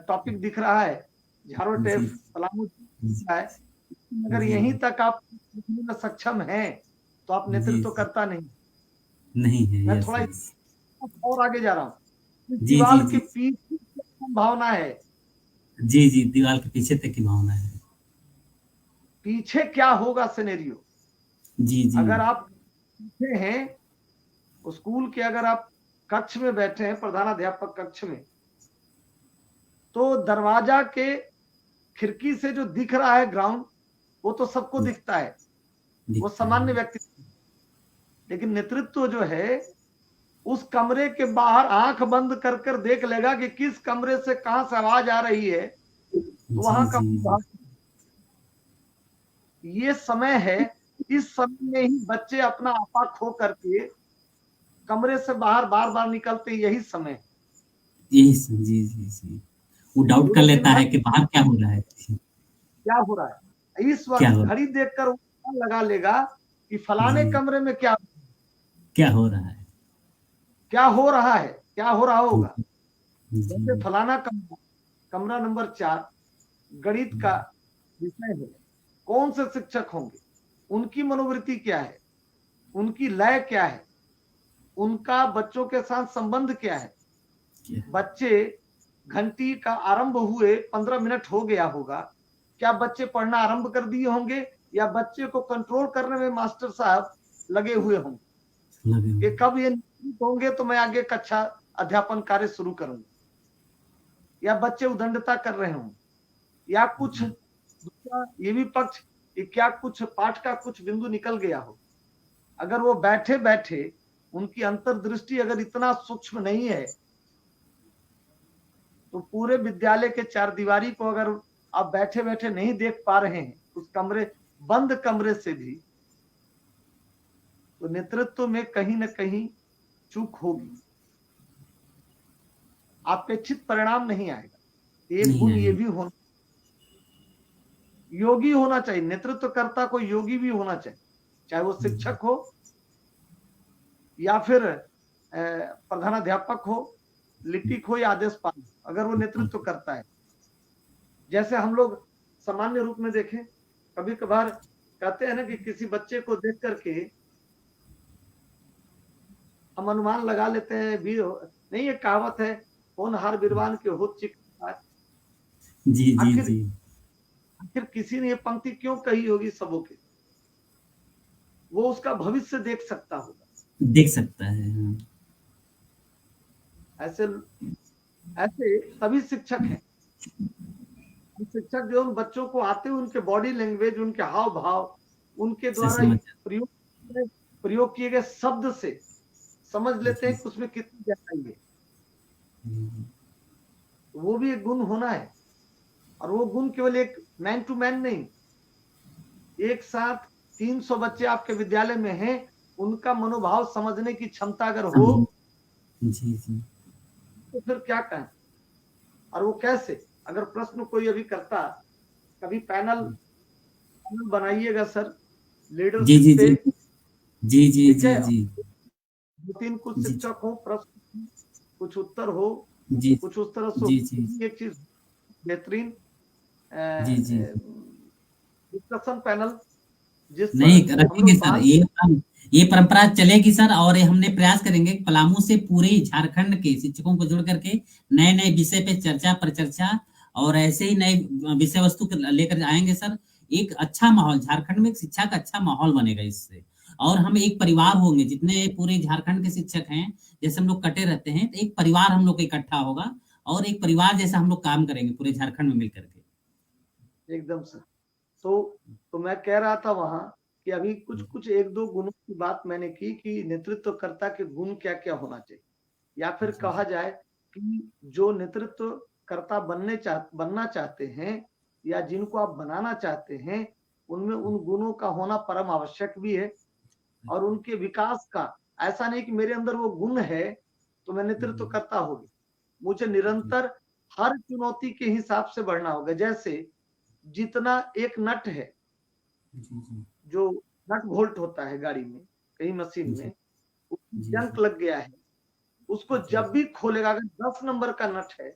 टॉपिक दिख रहा है, झारो टेप पलामू है। अगर यहीं तक आप में सक्षम हैं तो आप नेतृत्वकर्ता नहीं है। मैं थोड़ा और आगे जा रहा हूँ। दीवार के पीछे भावना है। जी जी, दीवार के पीछे तक की भावना है। पीछे क्या होगा सिनेरियो? जी जी। अगर आप पीछे हैं स्कूल के, अगर आप कक्ष में बैठे हैं, प्रधानाध्यापक कक्ष में, तो दरवाजा के खिड़की से जो दिख रहा है ग्राउंड, वो तो सबको दिखता है, वो सामान्य व्यक्ति। लेकिन नेतृत्व जो है उस कमरे के बाहर आंख बंद कर कर देख लेगा कि किस कमरे से कहां से आवाज आ रही है, तो वहां का ये समय है। इस समय में ही बच्चे अपना आपा खो करके कमरे से बाहर बार बार निकलते, यही समय। जी जी जी, वो डाउट कर लेता है कि बाहर क्या हो रहा है, क्या हो रहा है। इस वक्त घड़ी देखकर वो लगा लेगा कि फलाने कमरे में क्या हो रहा है, क्या हो रहा है, क्या हो रहा होगा। जैसे फलाना कमरा नंबर 4 गणित का विषय है, कौन से शिक्षक होंगे, उनकी मनोवृत्ति क्या है, उनकी लय क्या है, उनका बच्चों के साथ संबंध क्या है। बच्चे घंटी का आरंभ हुए 15 मिनट हो गया होगा, क्या बच्चे पढ़ना आरंभ कर दिए होंगे, या बच्चे को कंट्रोल करने में मास्टर साहब लगे हुए होंगे कि कब ये होंगे तो मैं आगे कक्षा अध्यापन कार्य शुरू करूंगा, या बच्चे उदंडता कर रहे होंगे, या कुछ दूसरा ये भी पक्ष कि क्या कुछ पाठ का कुछ बिंदु निकल गया हो। अगर वो बैठे बैठे उनकी अंतर्दृष्टि अगर इतना सूक्ष्म नहीं है, तो पूरे विद्यालय के 4 दीवारी को अगर आप बैठे बैठे नहीं देख पा रहे हैं उस कमरे, बंद कमरे से भी, तो नेतृत्व में कहीं ना कहीं चूक होगी, अपेक्षित परिणाम नहीं आएगा। एक गुण ये भी होना, योगी होना चाहिए, नेतृत्वकर्ता को योगी भी होना चाहिए। चाहे वो शिक्षक हो या फिर प्रधानाध्यापक हो, लिपिक हो या आदेश पालक, अगर वो नेतृत्व करता है। जैसे हम लोग सामान्य रूप में देखें, कभी कभार कहते हैं ना कि किसी बच्चे को देख करके हम अनुमान लगा लेते हैं भी नहीं, ये कहावत है, होनहार विद्वान के होत चिक। जी जी आखिर जी आखिर किसी ने ये पंक्ति क्यों कही होगी सबों के? वो उसका भविष्य देख सकता होगा। देख सकता है। हाँ। ऐसे ऐसे सभी शिक्षक हैं। शिक्षक जो उन बच्चों को आते हुए उनके बॉडी लैंग्वेज, उनके हाव भाव, उनके से द्वारा समझ प्रयोग किए गए शब्द से समझ लेते हैं कि उसमें कितनी गहराई है। वो भी एक गुण होना है, और वो गुण केवल एक मैन टू मैन नहीं, एक साथ 300 बच्चे आपके विद्यालय में हैं, उनका मनोभाव समझने की क्षमता अगर हो जी जी तो फिर क्या कहें। और वो कैसे, अगर प्रश्न कोई अभी करता, कभी पैनल बनाइएगा सर जी लीडरशिप जी पे, जी जी जी ठीक जी है, जी 2-3 कुछ जी शिक्षक हो, प्रश्न कुछ उत्तर हो, जी कुछ उस तरह से जी जी एक चीज बेहतरीन जी जी डिस्कशन पैनल जिस पर नहीं हम रखेंगे लोग सर, बात, ये परंपरा चलेगी सर। और ये हमने प्रयास करेंगे कि पलामू से पूरे झारखंड के शिक्षकों को जोड़ करके नए नए विषय पे चर्चा परिचर्चा और ऐसे ही नए विषय वस्तु लेकर आएंगे सर। एक अच्छा माहौल झारखंड में, एक शिक्षा का अच्छा माहौल बनेगा इससे। और हम एक परिवार होंगे, जितने पूरे झारखंड के शिक्षक हैं, जैसे हम लोग कटे रहते हैं, तो एक परिवार हम लोग का इकट्ठा होगा और एक परिवार जैसा हम लोग काम करेंगे पूरे झारखंड में मिलकर के। एकदम सर। तो मैं कह रहा था वहां कि अभी कुछ एक दो गुणों की बात मैंने की कि नेतृत्वकर्ता के गुण क्या क्या होना चाहिए, या फिर कहा जाए कि जो नेतृत्वकर्ता बनना चाहते हैं या जिनको आप बनाना चाहते हैं, उनमें उन गुणों का होना परम आवश्यक भी है। और उनके विकास का ऐसा नहीं कि मेरे अंदर वो गुण है तो मैं नेतृत्वकर्ता होगी, मुझे निरंतर हर चुनौती के हिसाब से बढ़ना होगा। जैसे जितना एक नट है, जो नट बोल्ट होता है गाड़ी में, कहीं मशीन में, जंक लग गया है, उसको जब भी खोलेगा, अगर 10 नंबर का नट है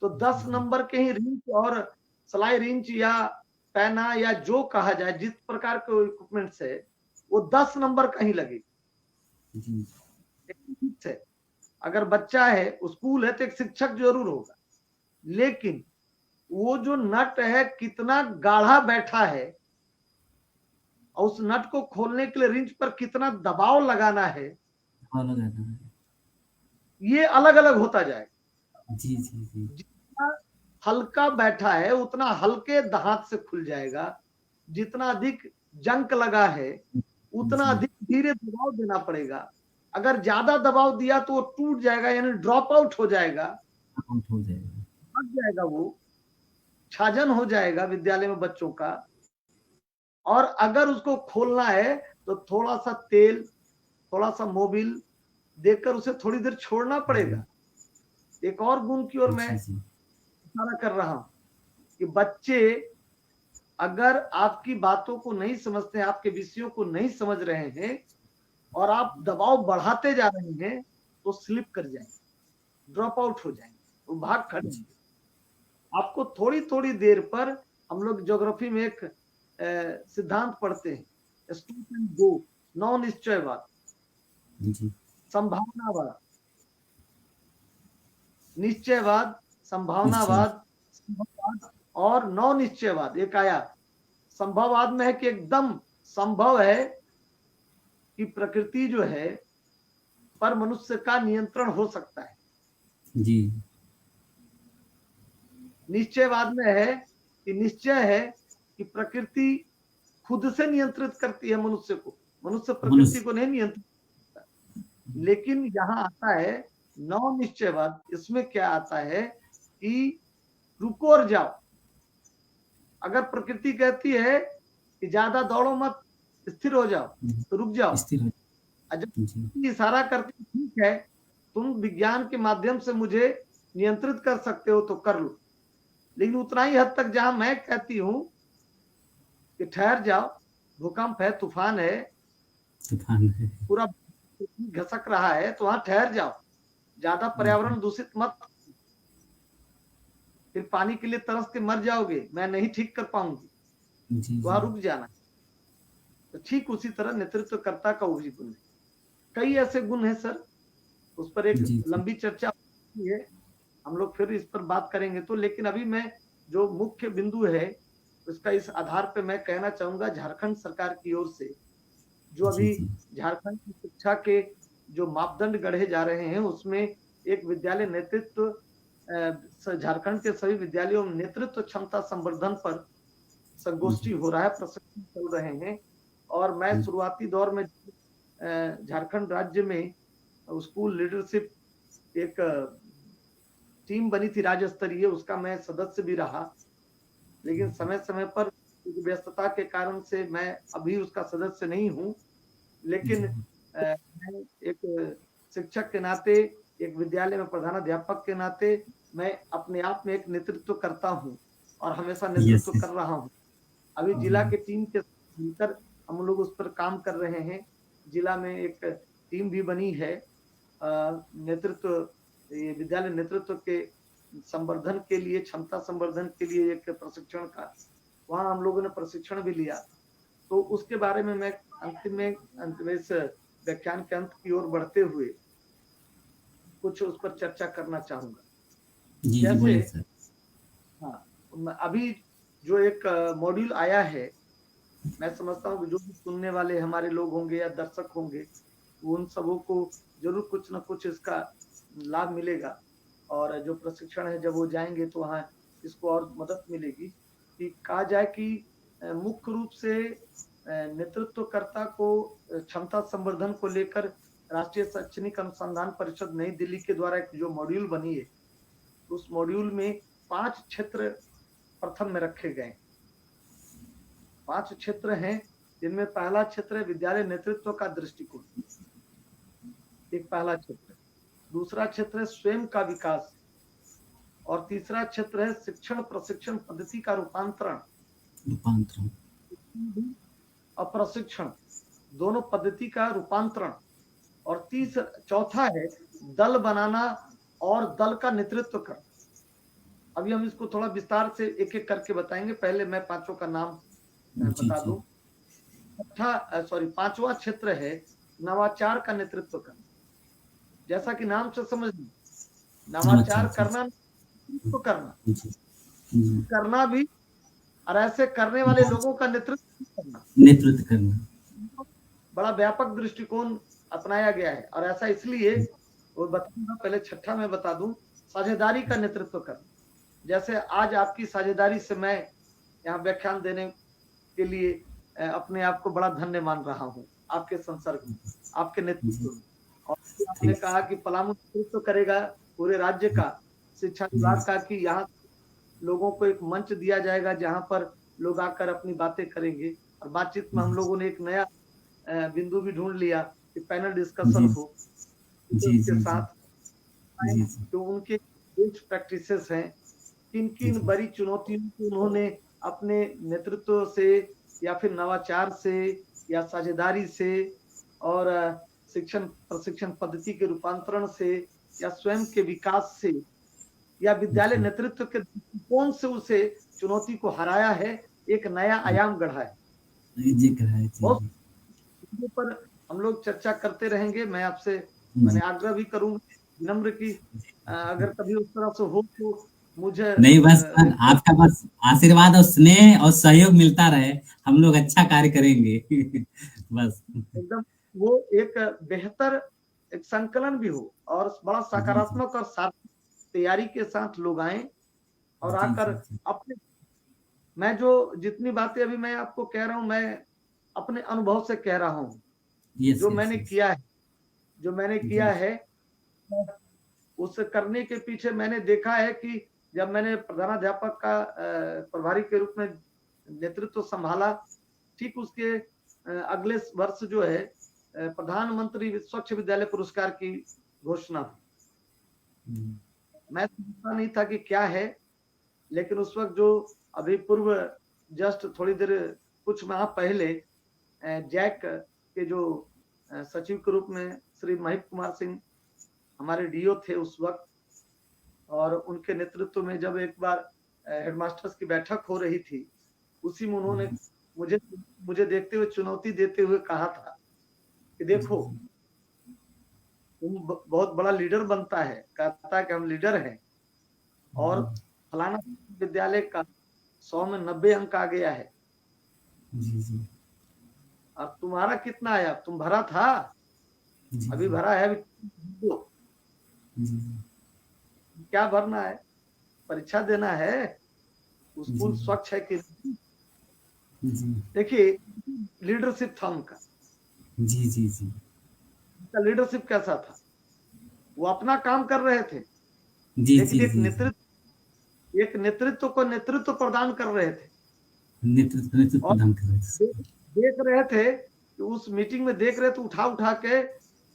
तो 10 नंबर के ही रिंच और सलाई रिंच या पैना या जो कहा जाए, जिस प्रकार के इक्विपमेंट्स है, वो 10 नंबर का ही लगेगा। अगर बच्चा है, स्कूल है, तो एक शिक्षक जरूर होगा, लेकिन वो जो नट है कितना गाढ़ा बैठा है और उस नट को खोलने के लिए रिंच पर कितना दबाव लगाना है, ये अलग अलग होता जाएगा। जी जी जी जितना हल्का बैठा है उतना हल्के हाथ से खुल जाएगा, जितना अधिक जंक लगा है उतना अधिक धीरे दबाव देना पड़ेगा। अगर ज्यादा दबाव दिया तो वो टूट जाएगा, यानी ड्रॉप आउट हो जाएगा, फट जाएगा, वो छाजन हो जाएगा विद्यालय में बच्चों का। और अगर उसको खोलना है तो थोड़ा सा तेल, थोड़ा सा मोबिल देकर उसे थोड़ी देर छोड़ना पड़ेगा। एक और गुण की ओर मैं इशारा कर रहा हूं कि बच्चे अगर आपकी बातों को नहीं समझते हैं, आपके विषयों को नहीं समझ रहे हैं और आप दबाव बढ़ाते जा रहे हैं, तो स्लिप कर जाएंगे, ड्रॉप आउट हो जाएंगे, वो भाग खड़ेंगे। आपको थोड़ी थोड़ी देर पर, हम लोग ज्योग्राफी में एक सिद्धांत पढ़ते हैं, स्टॉप एंड गो, नौ निश्चयवाद, संभावनावाद, निश्चयवाद, संभावनावाद और नौ निश्चयवाद एक आया। संभववाद में है कि एकदम संभव है कि प्रकृति जो है पर मनुष्य का नियंत्रण हो सकता है जी। निश्चयवाद में है कि निश्चय है कि प्रकृति खुद से नियंत्रित करती है मनुष्य को, मनुष्य प्रकृति को नहीं नियंत्रित करता। लेकिन यहाँ आता है नौ निश्चयवाद। इसमें क्या आता है कि रुको और जाओ। अगर प्रकृति कहती है कि ज्यादा दौड़ो मत, स्थिर हो जाओ, तो रुक जाओ। जब इशारा करती ठीक है, तुम विज्ञान के माध्यम से मुझे नियंत्रित कर सकते हो तो कर लो, लेकिन उतना ही हद तक जहां मैं कहती हूं कि ठहर जाओ, भूकंप है, तूफान है, तूफान है। पूरा घसक रहा है, तो वहां ठहर जाओ, ज्यादा पर्यावरण दूषित मत, फिर पानी के लिए तरस के मर जाओगे, मैं नहीं ठीक कर पाऊंगी, जी वहां जी रुक जाना। तो ठीक उसी तरह नेतृत्वकर्ता का वो भी गुण है। कई ऐसे गुण हैं सर, उस पर एक जी जी लंबी चर्चा होती है, हम लोग फिर इस पर बात करेंगे। तो लेकिन अभी मैं जो मुख्य बिंदु है उसका इस आधार पे मैं कहना चाहूंगा, झारखंड सरकार की ओर से जो जी अभी जी झारखंड की शिक्षा के जो मापदंड गढ़े जा रहे हैं, उसमें एक विद्यालय नेतृत्व, झारखंड के सभी विद्यालयों में नेतृत्व क्षमता संवर्धन पर संगोष्ठी हो रहा है, प्रशिक्षण चल रहे हैं। और मैं शुरुआती दौर में झारखंड राज्य में स्कूल लीडरशिप एक टीम बनी थी राज्य स्तरीय, उसका मैं सदस्य भी रहा, लेकिन समय समय पर व्यस्तता के कारण से मैं अभी उसका सदस्य नहीं हूं। लेकिन मैं एक शिक्षक के नाते, एक विद्यालय में प्रधानाध्यापक के नाते मैं अपने आप में एक नेतृत्व करता हूं और हमेशा यस नेतृत्व कर रहा हूं। अभी जिला के टीम के मिलकर हम लोग उस पर काम कर रहे हैं। जिला में एक टीम भी बनी है नेतृत्व, ये विद्यालय नेतृत्व के संवर्धन के लिए, क्षमता संवर्धन के लिए एक प्रशिक्षण का, वहां हम लोगों ने प्रशिक्षण भी लिया। तो उसके बारे में मैं अंत में इस व्याख्यान के अंत की ओर बढ़ते हुए कुछ उस पर चर्चा करना चाहूंगा। जी जी जैसे बोलिए सर। हाँ, अभी जो एक मॉड्यूल आया है, मैं समझता हूँ कि जो भी सुनने वाले हमारे लोग होंगे या दर्शक होंगे, उन सबों को जरूर कुछ ना कुछ इसका लाभ मिलेगा। और जो प्रशिक्षण है जब वो जाएंगे तो वहाँ इसको और मदद मिलेगी। कि कहा जाए कि मुख्य रूप से नेतृत्वकर्ता को क्षमता संवर्धन को लेकर राष्ट्रीय शैक्षणिक अनुसंधान परिषद नई दिल्ली के द्वारा एक जो मॉड्यूल बनी है, उस मॉड्यूल में 5 क्षेत्र प्रथम में रखे गए। 5 क्षेत्र हैं, जिनमें पहला क्षेत्र है विद्यालय नेतृत्व का दृष्टिकोण, एक पहला क्षेत्र। दूसरा क्षेत्र है स्वयं का विकास, और तीसरा क्षेत्र है शिक्षण प्रशिक्षण पद्धति का रूपांतरण और प्रशिक्षण, दोनों पद्धति का रूपांतरण। और चौथा है दल बनाना और दल का नेतृत्व करना। अभी हम इसको थोड़ा विस्तार से एक एक करके बताएंगे, पहले मैं पांचों का नाम बता दूं। पांचवा क्षेत्र है नवाचार का नेतृत्व करना। जैसा कि नाम से समझ लीजिए, नवाचार करना, नेतृत्व करना भी, और ऐसे करने वाले लोगों का नेतृत्व करना बड़ा व्यापक दृष्टिकोण अपनाया गया है। और ऐसा इसलिए, वो बताऊंगा, पहले छठा मैं बता दूं, साझेदारी का नेतृत्व करना। जैसे आज आपकी साझेदारी से मैं यहाँ व्याख्यान देने के लिए अपने आप को बड़ा धन्य मान रहा हूँ, आपके संसर्ग में, आपके नेतृत्व में। और आपने कहा कि पलामू नेतृत्व करेगा पूरे राज्य का शिक्षा विभाग का, कि यहाँ लोगों को एक मंच दिया जाएगा जहां पर लोग आकर अपनी बातें करेंगे। और बातचीत में हम लोगों ने एक नया बिंदु भी ढूंढ लिया कि पैनल डिस्कशन हो के साथ, तो उनके बेस्ट प्रैक्टिसेस हैं, किन किन बड़ी चुनौतियों को उन्होंने अपने नेतृत्व से या फिर नवाचार से या साझेदारी से और शिक्षण प्रशिक्षण पद्धति के रूपांतरण से या स्वयं के विकास से या विद्यालय नेतृत्व के दृष्टिकोण से उसे चुनौती को हराया है, एक नया आयाम गढ़ा है। बहुत पर हम लोग चर्चा करते रहेंगे। मैं आपसे मैंने आग्रह भी करूंगा विनम्र की, अगर कभी उस तरह से हो तो मुझे नहीं, बस आपका बस आशीर्वाद और स्नेह और सहयोग मिलता रहे, हम लोग अच्छा कार्य करेंगे। बस एकदम वो एक बेहतर एक संकलन भी हो और बड़ा सकारात्मक और सार्थक तैयारी के साथ लोग आए और आकर अपने, मैं जो जितनी बातें अभी मैं आपको कह रहा हूं, मैं अपने अनुभव से कह रहा हूं। जो मैंने किया है उस करने के पीछे मैंने देखा है कि जब मैंने प्रधानाध्यापक का प्रभारी के रूप में नेतृत्व संभाला, ठीक उसके अगले वर्ष जो है प्रधानमंत्री स्वच्छ विद्यालय पुरस्कार की घोषणा हुई। मैं समझता नहीं था कि क्या है, लेकिन उस वक्त जो अभी पूर्व जस्ट थोड़ी देर कुछ माह पहले जैक के जो सचिव के रूप में श्री महेश कुमार सिंह हमारे डीओ थे उस वक्त, और उनके नेतृत्व में जब एक बार हेडमास्टर्स की बैठक हो रही थी, उसी में उन्होंने मुझे देखते हुए चुनौती देते हुए कहा था कि देखो तुम बहुत बड़ा लीडर बनता है, कहता है कि हम लीडर हैं और फलाना विद्यालय का 100 में 90 अंक आ गया है, और तुम्हारा कितना आया? तुम भरा था? अभी भरा है, अभी क्या भरना है? परीक्षा देना है, स्कूल स्वच्छ है कि नहीं? देखिए लीडरशिप था उनका। उनका लीडरशिप कैसा था? वो अपना काम कर रहे थे, लेकिन एक नेतृत्व को नेतृत्व प्रदान कर रहे थे। देख रहे थे कि उस मीटिंग में देख रहे थे, उठा के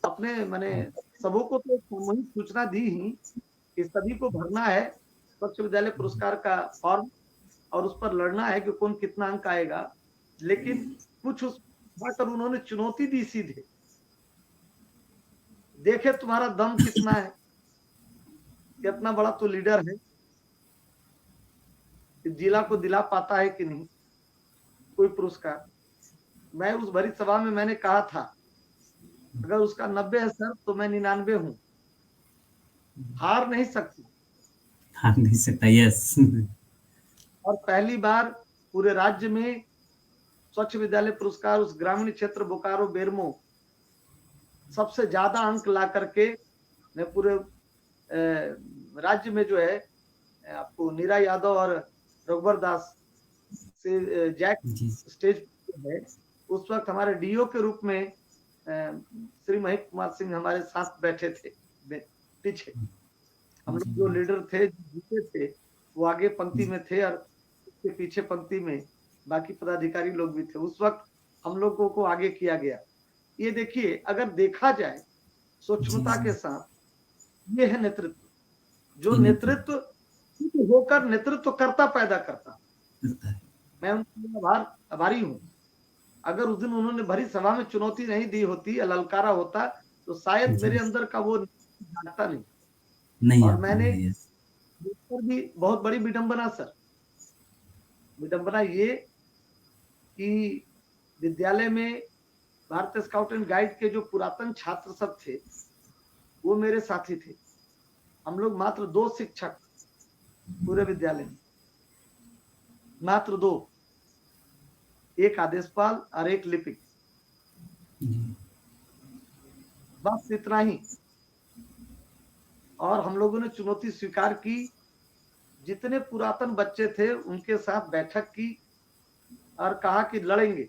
अपने माने सबों को तो सामूहिक सूचना दी ही कि सभी को भरना है स्वच्छ विद्यालय पुरस्कार का फॉर्म और उस पर लड़ना है कि कौन कितना अंक आएगा। लेकिन कुछ उस पर उन्होंने चुनौती दी सीधे, देखे तुम्हारा दम कितना है, कितना बड़ा तो लीडर है, जिला को दिला पाता है कि नहीं कोई पुरस्कार। मैं उस भरी सभा में मैंने कहा था अगर उसका 90 है सर तो मैं 99 हूं, हार नहीं सकता। यस। और पहली बार पूरे राज्य में स्वच्छ विद्यालय पुरस्कार उस ग्रामीण क्षेत्र बोकारो बेरमो सबसे ज्यादा अंक ला करके मैं पूरे राज्य में जो है आपको नीरा यादव और रघुवर दास से जैक स्टेज है, उस वक्त हमारे डीओ के रूप में श्री महेश कुमार सिंह हमारे साथ बैठे थे पीछे। हम लोग जो लीडर थे जीते थे वो आगे पंक्ति में थे और उसके पीछे पंक्ति में बाकी पदाधिकारी लोग भी थे। उस वक्त हम लोगों को आगे किया गया। ये देखिए अगर देखा जाए सूक्ष्मता के साथ, ये है नेतृत्व, जो नेतृत्व होकर नेतृत्व करता पैदा करता। मैं उनका आभारी हूँ। अगर उस दिन उन्होंने भरी सभा में चुनौती नहीं दी होती, ललकारा होता, तो शायद मेरे अंदर का वो जागता नहीं। और मैंने भी बहुत बड़ी विडंबना सर, विडंबना ये कि विद्यालय में भारतीय स्काउट एंड गाइड के जो पुरातन छात्र सब थे वो मेरे साथी थे। हम लोग मात्र 2 शिक्षक पूरे विद्यालय में, मात्र 2, एक आदेशपाल और एक लिपिक, बस इतना ही। और हम लोगों ने चुनौती स्वीकार की, जितने पुरातन बच्चे थे उनके साथ बैठक की और कहा कि लड़ेंगे,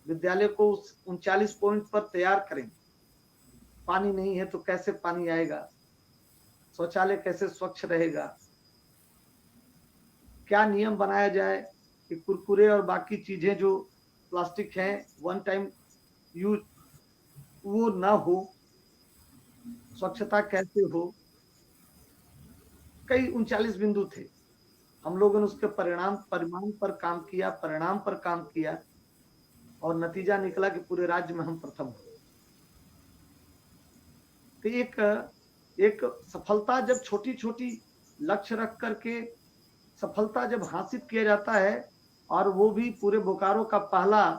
विद्यालय को उस 39 पॉइंट पर तैयार करेंगे। पानी नहीं है तो कैसे पानी आएगा, शौचालय कैसे स्वच्छ रहेगा, क्या नियम बनाया जाए कि कुरकुरे और बाकी चीजें जो प्लास्टिक हैं 1 टाइम यूज वो ना हो, स्वच्छता कैसे हो। कई 39 बिंदु थे। हम लोगों ने उसके परिणाम पर काम किया, परिणाम पर काम किया और नतीजा निकला कि पूरे राज्य में हम प्रथम हुए। तो एक सफलता जब छोटी छोटी लक्ष्य रख करके सफलता जब हासिल किया जाता है, और वो भी पूरे बोकारो का पहला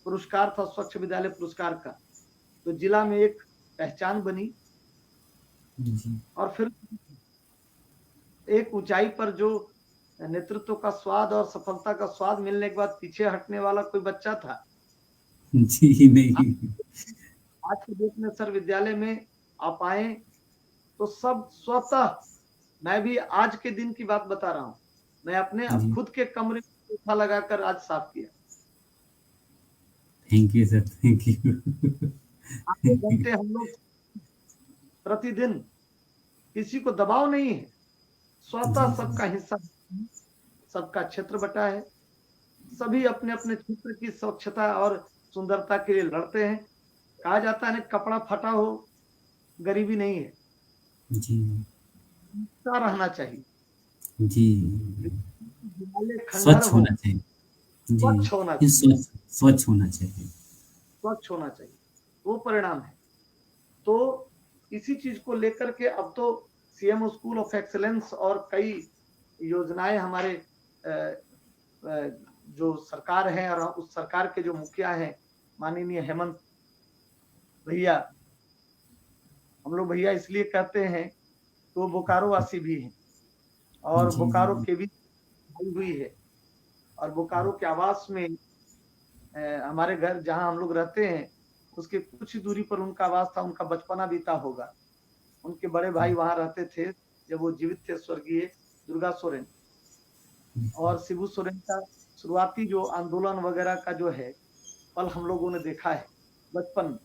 पुरस्कार था स्वच्छ विद्यालय पुरस्कार का, तो जिला में एक पहचान बनी। और फिर एक ऊंचाई पर जो नेतृत्व का स्वाद और सफलता का स्वाद मिलने के बाद पीछे हटने वाला कोई बच्चा था जी नहीं। आज के डेट में सर विद्यालय में आप आए तो सब स्वतः, मैं भी आज के दिन की बात बता रहा हूँ, मैं अपने खुद के कमरे में सोफा लगाकर आज साफ किया। Thank you sir, thank you. 8 घंटे हम लोग प्रतिदिन, किसी को दबाव नहीं है, स्वतः सबका हिस्सा, सबका क्षेत्र बटा है, सभी अपने अपने क्षेत्र की स्वच्छता और सुंदरता के लिए लड़ते हैं। कहा जाता है कपड़ा फटा हो गरीबी नहीं है जी, रहना चाहिए जी, स्वच्छ होना चाहिए, स्वच्छ होना जी, चाहिए, स्वच्छ होना चाहिए। स्वच्छ होना चाहिए, वो परिणाम है। तो इसी चीज को लेकर के अब तो सीएम स्कूल ऑफ एक्सीलेंस और कई योजनाएं हमारे जो सरकार है और उस सरकार के जो मुखिया हैं माननीय हेमंत भैया, हम लोग भैया इसलिए कहते हैं तो बोकारो वासी भी हैं और जी, बोकारो जी, के भी आई हुई है और बोकारो के आवास में हमारे घर जहां हम लोग रहते हैं उसके कुछ ही दूरी पर उनका आवास था, उनका बचपना बीता होगा। उनके बड़े भाई वहां रहते थे जब वो जीवित थे, स्वर्गीय दुर्गा सोरेन। और शिबू सोरेन का शुरुआती जो आंदोलन वगैरह का जो है पल हम लोगों ने देखा है बचपन में।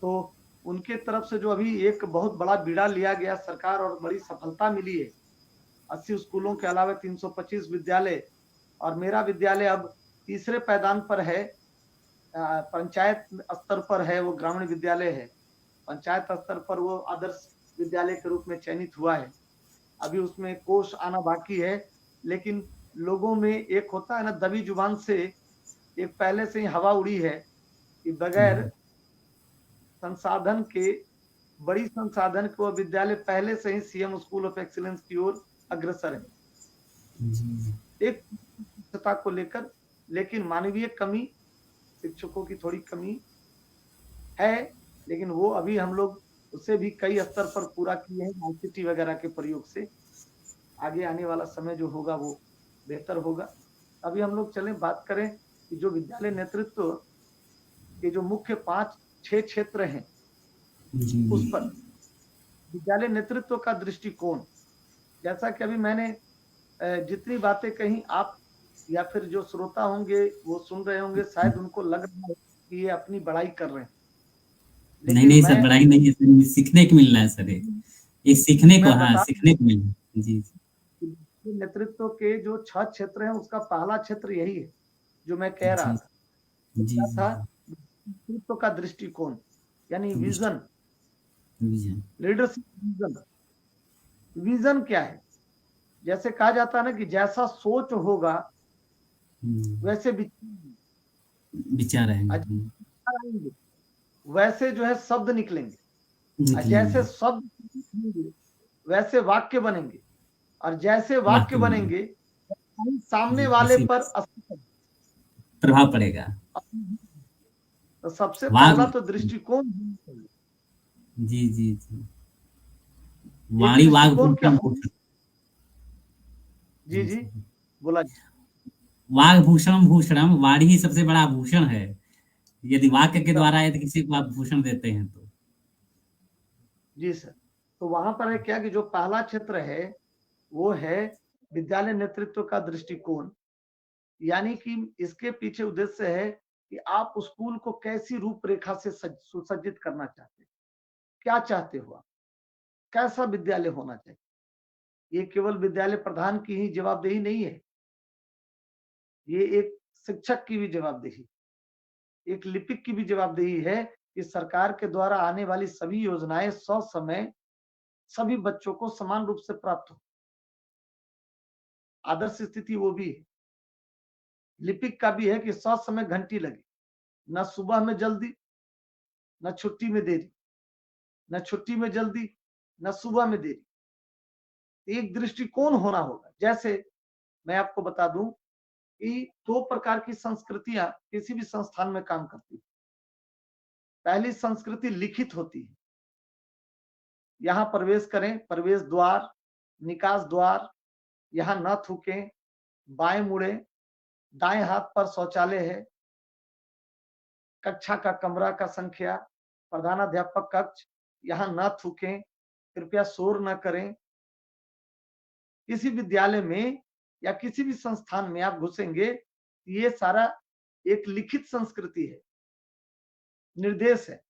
तो उनके तरफ से जो अभी एक बहुत बड़ा बीड़ा लिया गया सरकार और बड़ी सफलता मिली है, 80 स्कूलों के अलावा 325 विद्यालय, और मेरा विद्यालय अब तीसरे पायदान पर है, पंचायत स्तर पर है, वो ग्रामीण विद्यालय है, पंचायत स्तर पर वो आदर्श विद्यालय के रूप में चयनित हुआ है। अभी उसमें कोष आना बाकी है, लेकिन लोगों में एक होता है ना दबी जुबान से एक पहले से ही हवा उड़ी है कि बगैर संसाधन के, बड़ी संसाधन के वो विद्यालय पहले से ही सीएम स्कूल ऑफ एक्सीलेंस की ओर अग्रसर है, एक स्वच्छता को लेकर। लेकिन मानवीय कमी, शिक्षकों की थोड़ी कमी है, लेकिन वो अभी हम लोग उसे भी कई स्तर पर पूरा किए हैं आईसीटी वगैरह के प्रयोग से। आगे आने वाला समय जो होगा वो बेहतर होगा। अभी हम लोग चलें बात करें कि जो विद्यालय नेतृत्व के जो मुख्य 5-6 क्षेत्र हैं उस पर विद्यालय नेतृत्व का दृष्टिकोण, जैसा कि अभी मैंने जितनी बातें कही, आप या फिर जो श्रोता होंगे वो सुन रहे होंगे, शायद उनको लग रहा है कि ये अपनी बड़ाई कर रहे हैं, नहीं लेकिन नहीं सर, मैं बड़ाई नहीं है सर, ये सीखने को मिल रहा है सर, एक सीखने को, मैं हाँ, बता सीखने को मिल रहा है। जी, नेतृत्व के जो 6 क्षेत्र हैं उसका पहला क्षेत्र यही है जो मैं कह रहा जी, था। जी, क्या था? जी, नेतृत्व का दृष्टिकोण यानी vision, vision, leadership vision. Vision क्या है? जैसे कहा जाता है ना कि जैसा सोच होगा वैसे विचार आएंगे, वैसे जो है शब्द निकलेंगे, और जैसे निकलेंगे, शब्द निकलेंगे वैसे वाक्य बनेंगे, और जैसे वाक्य वाक्य बनेंगे, बनेंगे सामने वाले इसी पर बात असर प्रभाव पड़ेगा। तो सबसे पहला वाग, तो दृष्टिकोण होना चाहिए। जी, जी, जी, एक वाणी वाग दृष्टिकोण क्या भूषण हो? भूषण, जी जी, बोला जी। वाग भूषण भूषणम, वाणी ही सबसे बड़ा भूषण है। यदि वाक्य के एकदम, द्वारा यदि किसी को आप भूषण देते हैं तो। जी सर। तो वहां पर है क्या कि जो पहला क्षेत्र है वो है विद्यालय नेतृत्व का दृष्टिकोण, यानी कि इसके पीछे उद्देश्य है कि आप स्कूल को कैसी रूपरेखा से सुसज्जित करना चाहते हैं, क्या चाहते हो आप, कैसा विद्यालय होना चाहिए। ये केवल विद्यालय प्रधान की ही जवाबदेही नहीं है, ये एक शिक्षक की भी जवाबदेही, एक लिपिक की भी जवाबदेही है कि सरकार के द्वारा आने वाली सभी योजनाएं ससमय सभी बच्चों को समान रूप से प्राप्त हो। आदर्श स्थिति वो भी है। लिपिक का भी है कि ससमय घंटी लगे, न सुबह में जल्दी न छुट्टी में देरी, न छुट्टी में जल्दी न सुबह में देरी। एक दृष्टिकोण होना होगा। जैसे मैं आपको बता दूं कि 2 प्रकार की संस्कृतियां किसी भी संस्थान में काम करती है। पहली संस्कृति लिखित होती है, यहाँ प्रवेश करें, प्रवेश द्वार, निकास द्वार, यहाँ न थूकें, बाएं मुड़े, दाएं हाथ पर शौचालय है, कक्षा का कमरा का संख्या, प्रधानाध्यापक कक्ष, यहाँ न थूकें, कृपया शोर न करें। किसी विद्यालय में या किसी भी संस्थान में आप घुसेंगे, ये सारा एक लिखित संस्कृति है, निर्देश है।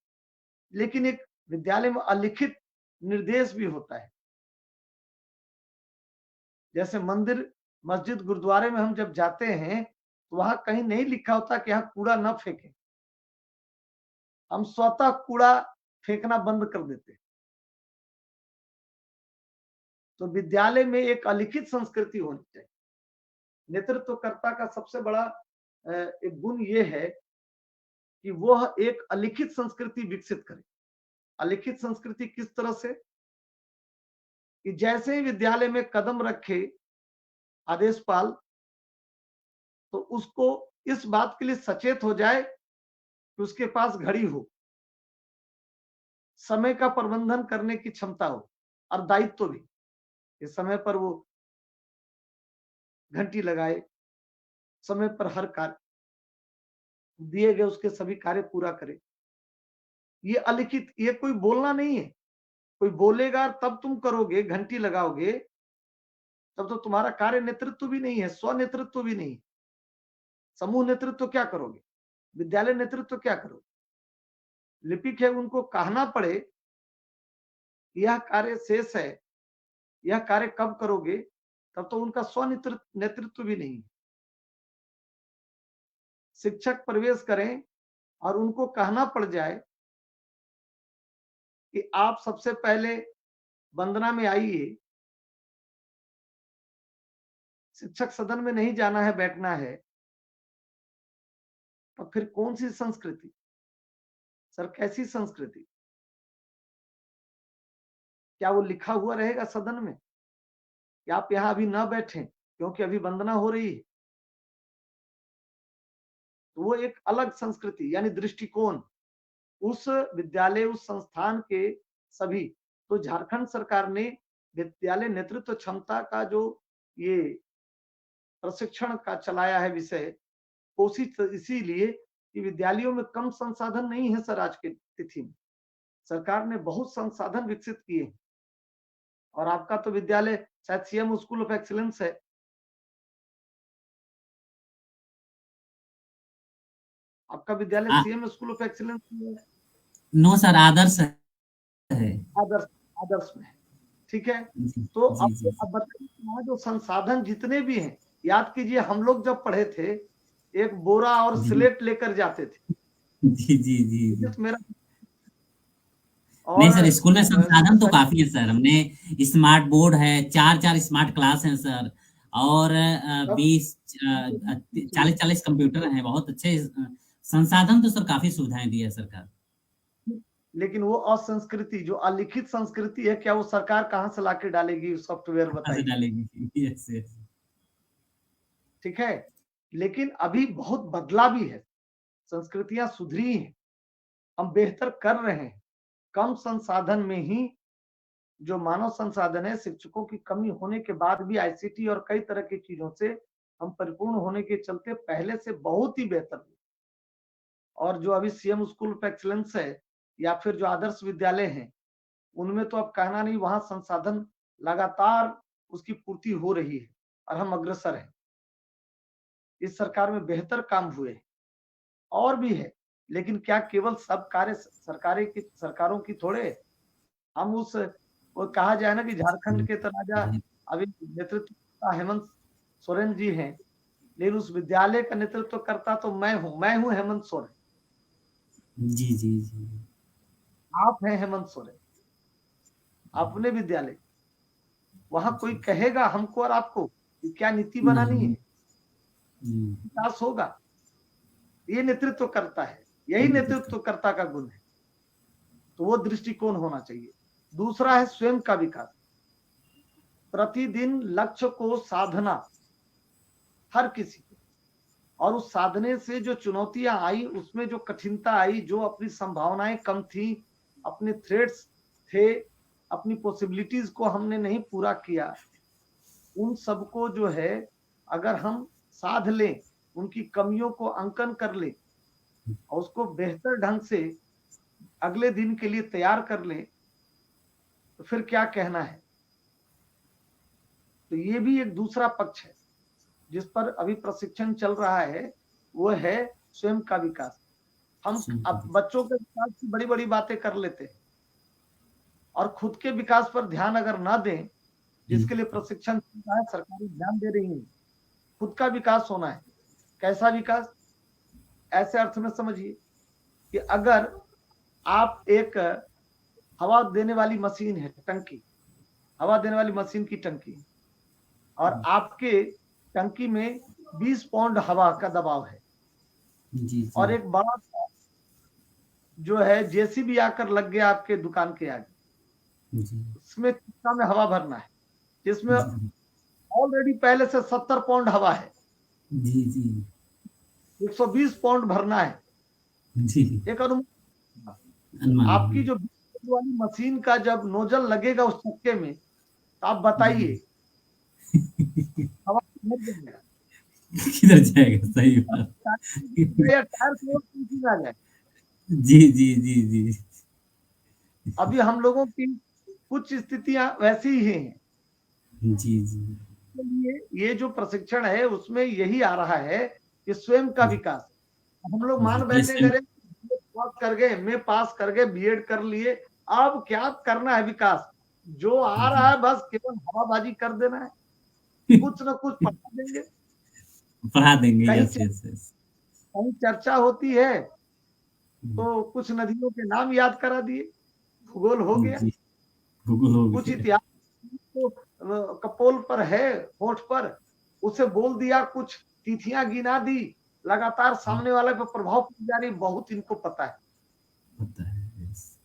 लेकिन एक विद्यालय में अलिखित निर्देश भी होता है। जैसे मंदिर, मस्जिद, गुरुद्वारे में हम जब जाते हैं तो वहां कहीं नहीं लिखा होता कि यहाँ कूड़ा न फेंकें, हम स्वतः कूड़ा फेंकना बंद कर देते हैं। तो विद्यालय में एक अलिखित संस्कृति होनी चाहिए, नेतृत्वकर्ता का सबसे बड़ा एक गुण ये है कि वह एक अलिखित संस्कृति विकसित करे। अलिखित संस्कृति किस तरह से, कि जैसे ही विद्यालय में कदम रखे आदेशपाल, तो उसको इस बात के लिए सचेत हो जाए कि उसके पास घड़ी हो, समय का प्रबंधन करने की क्षमता हो और दायित्व भी, इस समय पर वो घंटी लगाए, समय पर हर कार्य दिए गए उसके सभी कार्य पूरा करे। ये अलिखित, ये कोई बोलना नहीं है। कोई बोलेगा तब तुम करोगे, घंटी लगाओगे, तब तो तुम्हारा कार्य नेतृत्व भी नहीं है, स्व नेतृत्व भी नहीं है। समूह नेतृत्व क्या करोगे, विद्यालय नेतृत्व क्या करोगे? लिपिक है, उनको कहना पड़े यह कार्य शेष है, यह कार्य कब करोगे, तब तो उनका स्व नेतृत्व भी नहीं है। शिक्षक प्रवेश करें और उनको कहना पड़ जाए कि आप सबसे पहले वंदना में आइए, शिक्षक सदन में नहीं जाना है, बैठना है, तो फिर कौन सी संस्कृति सर, कैसी संस्कृति? क्या वो लिखा हुआ रहेगा सदन में कि आप यहां अभी ना बैठें क्योंकि अभी वंदना हो रही है? तो वो एक अलग संस्कृति यानी दृष्टिकोण उस विद्यालय, उस संस्थान के सभी। तो झारखंड सरकार ने विद्यालय नेतृत्व क्षमता का जो ये प्रशिक्षण का चलाया है विषय, कोशिश इसीलिए कि विद्यालयों में कम संसाधन नहीं है सर। आज के तिथि में सरकार ने बहुत संसाधन विकसित किए हैं, और आपका तो विद्यालय शायद सीएम स्कूल ऑफ एक्सीलेंस है। आपका विद्यालय सीएम स्कूल ऑफ एक्सीलेंस में? नो सर, आदर्श है। आदर्श में है, ठीक है। तो अब बताइए, यहाँ जो संसाधन जितने भी हैं, याद कीजिए हम लोग जब पढ़े थे एक बोरा और स्लेट लेकर जाते थे। जी जी जी, जी। मेरा नहीं सर, स्कूल में संसाधन तो काफी है सर। हमने स्मार्ट बोर्ड है, 4 स्मार्ट क्लास हैं सर, और 40 कंप्यूटर हैं। बहुत अच्छे संसाधन तो सर, काफी सुविधाएं दी है सरकार। लेकिन वो असंस्कृति, जो अलिखित संस्कृति है, क्या वो सरकार कहां से लाके डालेगी सॉफ्टवेयर, बताइए? डालेगी, यस यस, ठीक है। लेकिन अभी बहुत बदला भी है, संस्कृतियां सुधरी हैं, हम बेहतर कर रहे हैं। कम संसाधन में ही जो मानव संसाधन है, शिक्षकों की कमी होने के बाद भी आईसीटी और कई तरह की चीजों से हम परिपूर्ण होने के चलते पहले से बहुत ही बेहतर हुए। और जो अभी सीएम स्कूल ऑफ एक्सीलेंस है या फिर जो आदर्श विद्यालय हैं, उनमें तो अब कहना नहीं, वहां संसाधन लगातार उसकी पूर्ति हो रही है और हम अग्रसर हैं। इस सरकार में बेहतर काम हुए और भी है, लेकिन क्या केवल सब कार्य सरकारों की थोड़े? हम उस, वो कहा जाए ना कि झारखंड के तो राजा अभी नेतृत्व हेमंत सोरेन जी हैं, लेकिन उस विद्यालय का नेतृत्व करता तो मैं हूं हेमंत सोरेन। जी जी जी, आप हैं हेमंत सोरेन, अपने विद्यालय। वहां कोई कहेगा हमको और आपको कि क्या नीति बनानी है, विकास होगा? ये नेतृत्व करता है, यही नेतृत्वकर्ता का गुण है। तो वो दृष्टिकोण होना चाहिए। दूसरा है स्वयं का विकास, प्रतिदिन लक्ष्य को साधना हर किसी को, और उस साधने से जो चुनौतियां आई, उसमें जो कठिनता आई, जो अपनी संभावनाएं कम थी, अपने थ्रेड्स थे, अपनी पॉसिबिलिटीज को हमने नहीं पूरा किया, उन सबको जो है अगर हम साध लें, उनकी कमियों को अंकन कर लें और उसको बेहतर ढंग से अगले दिन के लिए तैयार कर लें, तो फिर क्या कहना है। तो ये भी एक दूसरा पक्ष है जिस पर अभी प्रशिक्षण चल रहा है, वो है स्वयं का विकास। हम अब बच्चों के विकास की बड़ी बड़ी बातें कर लेते हैं और खुद के विकास पर ध्यान अगर ना दें, जिसके लिए प्रशिक्षण चल रहा है, सरकारी ध्यान दे रही है, खुद का विकास होना है। कैसा विकास? ऐसे अर्थ में समझिए कि अगर आप एक हवा देने वाली मशीन है, टंकी, हवा देने वाली मशीन की टंकी, और आपके टंकी में 20 पाउंड हवा का दबाव है जी और जी एक बड़ा सा जो है जेसीबी आकर लग गया आपके दुकान के आगे, जी उसमें कितना में हवा भरना है, जिसमें जी ऑलरेडी पहले से 70 पाउंड हवा है, जी जी 120 पाउंड भरना है। जी एक अनुमान, अनुमान आपकी जो वाली मशीन का जब नोजल लगेगा उस चक्के में, तो आप बताइए हवा किधर जाएगा? किधर जाएगा, सही बात। या टायर की ओर पीछे आ जाए। जी जी जी जी अभी हम लोगों की कुछ स्थितियां वैसी ही हैं। जी जी इसलिए ये जो प्रशिक्षण है उसमें यही आ रहा है कि स्वयं का विकास। हम लोग मान बैठे स्वयं करें, पास कर गए, एमए पास कर गए, बीएड कर लिए, अब क्या करना है विकास? जो आ रहा है बस केवल हवाबाजी कर देना है, कुछ न कुछ पढ़ा देंगे। पढ़ा देंगे, कहीं यस यस यस। कहीं चर्चा होती है तो कुछ नदियों के नाम याद करा दिए, भूगोल हो गया। जी भूगोल हो कुछ गया। इतिहास तो कपोल पर है, होठ पर, उसे बोल दिया, कुछ तिथियां गिना दी, लगातार सामने वाले पर प्रभाव पड़ जा रही, बहुत इनको पता है। पता है, यस।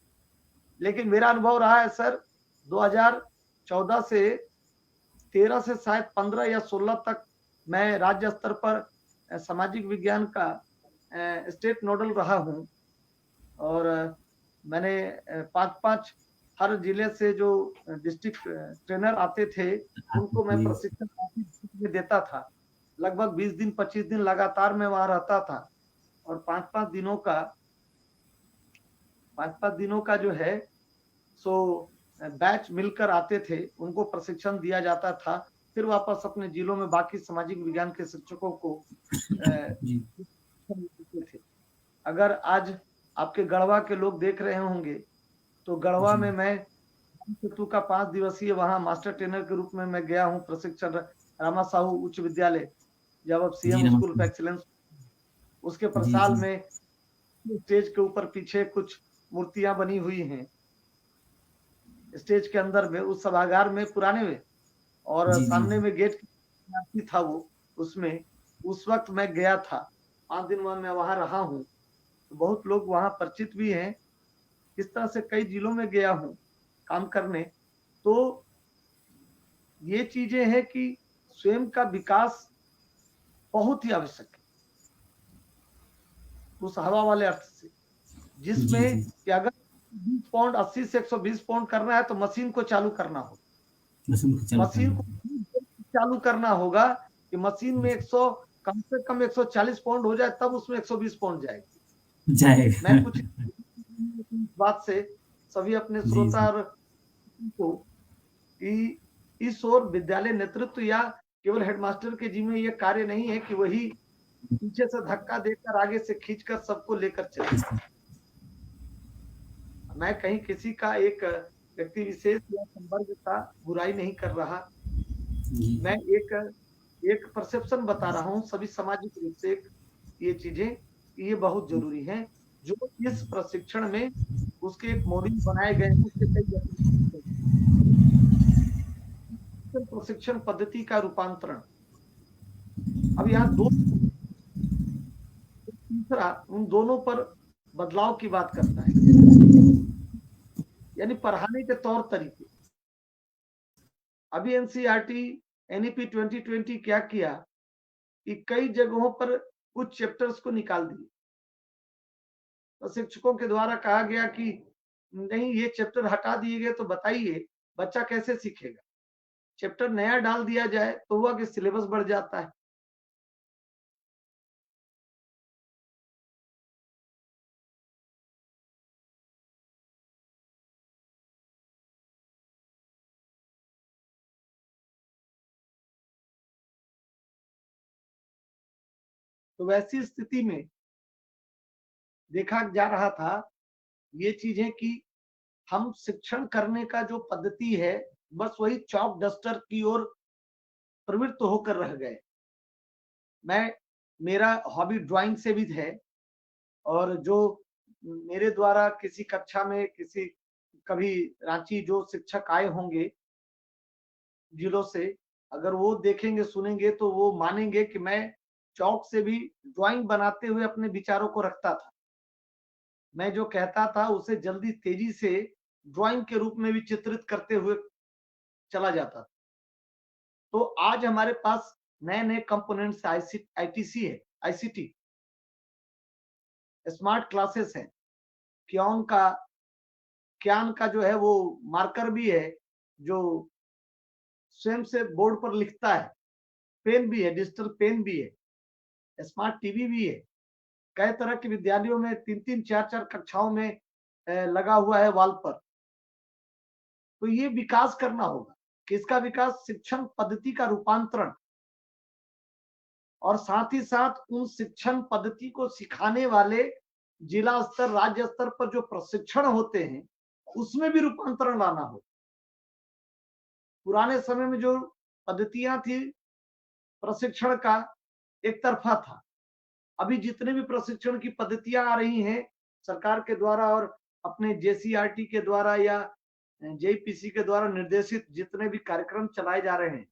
लेकिन मेरा अनुभव रहा है सर, 2014 से 13 से शायद 15 या 16 तक मैं राज्य स्तर पर सामाजिक विज्ञान का स्टेट नोडल रहा हूं और मैंने 5-5 हर जिले से जो डिस्ट्रिक्ट ट्रेनर आते थे उनको मैं जी प्रशिक्षण काफी में देता था। लगभग 20 दिन 25 दिन लगातार मैं वहां रहता था और 5-5 दिनों का जो है सो बैच मिलकर आते थे, उनको प्रशिक्षण दिया जाता था, फिर वापस अपने जिलों में बाकी सामाजिक विज्ञान के शिक्षकों को जी देते थे। अगर आज आपके गढ़वा के लोग देख रहे होंगे तो गढ़वा जी में मैं सेतु का 5 दिवसीय वहां मास्टर ट्रेनर के रूप में मैं गया हूं प्रशिक्षण, रामा साहू उच्च विद्यालय, जब अब जी सीएम स्कूल ऑफ नमस्ते। एक्सीलेंस, उसके जी प्रसाल जी में स्टेज के ऊपर पीछे कुछ मूर्तियां बनी हुई हैं, स्टेज के अंदर में उस सभागार में पुराने में, और जी जी सामने में गेट था वो, उसमें उस वक्त मैं गया था, 5 दिन मैं वहां रहा हूँ, तो बहुत लोग वहां परिचित भी हैं। इस तरह से कई जिलों में गया हूँ काम करने। तो ये चीजें हैं कि स्वयं का विकास बहुत ही आवश्यक है उस हवा वाले अर्थ से, जी जिसमें जी कि अगर 20 पाउंड 80 से 120 पाउंड करना है तो मशीन को चालू करना होगा, मशीन को चालू मशीन करना को है। चालू करना होगा कि मशीन में 100 कम से कम 140 पाउंड हो जाए, तब उसमें 120 पाउंड जाएगा। मैं जाएगा। कुछ बात से सभी अपने जी श्रोता जी और को कि इस ओर विद्यालय नेतृत्व या केवल हेडमास्टर के जिम्मे ये कार्य नहीं है कि वही पीछे से धक्का देकर आगे से खींचकर सबको लेकर चले। मैं कहीं किसी का एक व्यक्ति विशेष या संवर्ग का बुराई नहीं कर रहा, जी मैं एक एक परसेप्शन बता रहा हूँ सभी सामाजिक रूप से ये चीजें ये बहुत जरूरी हैं, जो इस प्रशिक्षण में उसके एक मॉड्यूल बनाए गए हैं, उसके कई प्रशिक्षण पद्धति का रूपांतरण। अब यहाँ दो तीसरा उन दोनों पर बदलाव की बात करता है, यानी पढ़ाने के तौर तरीके। अभी एनसीईआरटी एनईपी 2020 क्या किया कि कई जगहों पर कुछ चैप्टर्स को निकाल दिए, तो शिक्षकों के द्वारा कहा गया कि नहीं ये चैप्टर हटा दिए गए, तो बताइए बच्चा कैसे सीखेगा? चैप्टर नया डाल दिया जाए तो हुआ कि सिलेबस बढ़ जाता है। तो वैसी स्थिति में देखा जा रहा था ये चीजें कि हम शिक्षण करने का जो पद्धति है बस वही चॉक डस्टर की ओर प्रवृत्त होकर रह गए। मैं मेरा हॉबी ड्राइंग से भी है और जो मेरे द्वारा किसी कक्षा में किसी कभी रांची जो शिक्षक आए होंगे जिलों से, अगर वो देखेंगे सुनेंगे तो वो मानेंगे कि मैं चौक से भी ड्राइंग बनाते हुए अपने विचारों को रखता था। मैं जो कहता था उसे जल्दी तेजी से ड्राइंग के रूप में भी चित्रित करते हुए चला जाता था। तो आज हमारे पास नए नए कंपोनेंट्स आईटीसी है, आईसीटी, स्मार्ट क्लासेस है, क्यान का जो है वो मार्कर भी है जो स्वयं से बोर्ड पर लिखता है, पेन भी है, डिजिटल पेन भी है, स्मार्ट टीवी भी है। कई तरह के विद्यालयों में 3-3 4-4 कक्षाओं में लगा हुआ है वॉल पर। तो ये विकास करना होगा। किसका विकास? शिक्षण पद्धति का रूपांतरण, और साथ ही साथ उन शिक्षण पद्धति को सिखाने वाले जिला स्तर, राज्य स्तर पर जो प्रशिक्षण होते हैं उसमें भी रूपांतरण लाना हो। पुराने समय में जो पद्धतियां थी प्रशिक्षण का, एक तरफा था। अभी जितने भी प्रशिक्षण की पद्धतियां आ रही हैं सरकार के द्वारा और अपने जेसीआरटी के द्वारा या जेपीसी के द्वारा निर्देशित जितने भी कार्यक्रम चलाए जा रहे हैं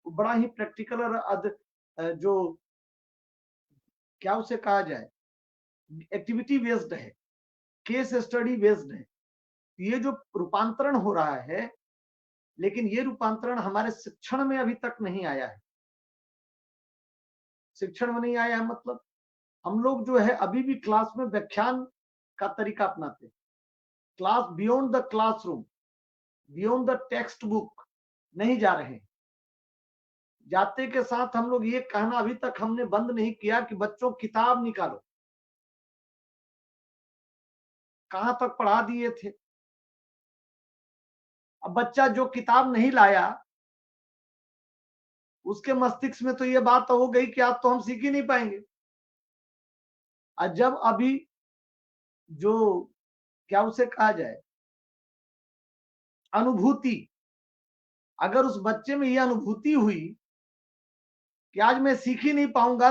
वो बड़ा ही प्रैक्टिकल और जो क्या उसे कहा जाए, एक्टिविटी बेस्ड है, केस स्टडी बेस्ड है। ये जो रूपांतरण हो रहा है, लेकिन ये रूपांतरण हमारे शिक्षण में अभी तक नहीं आया है। शिक्षण में नहीं आया है मतलब हम लोग जो है अभी भी क्लास में व्याख्यान का तरीका अपनाते हैं। Class beyond the classroom, beyond the text book नहीं जा रहे हैं। जाते के साथ हम लोग ये कहना अभी तक हमने बंद नहीं किया कि बच्चों किताब निकालो। कहां तक पढ़ा दिए थे। अब बच्चा जो किताब नहीं लाया उसके मस्तिष्क में तो ये बात हो गई कि आज तो हम सीख ही नहीं पाएंगे। और जब अभी जो क्या उसे कहा जाए, अनुभूति, अगर उस बच्चे में यह अनुभूति हुई कि आज मैं सीख ही नहीं पाऊंगा,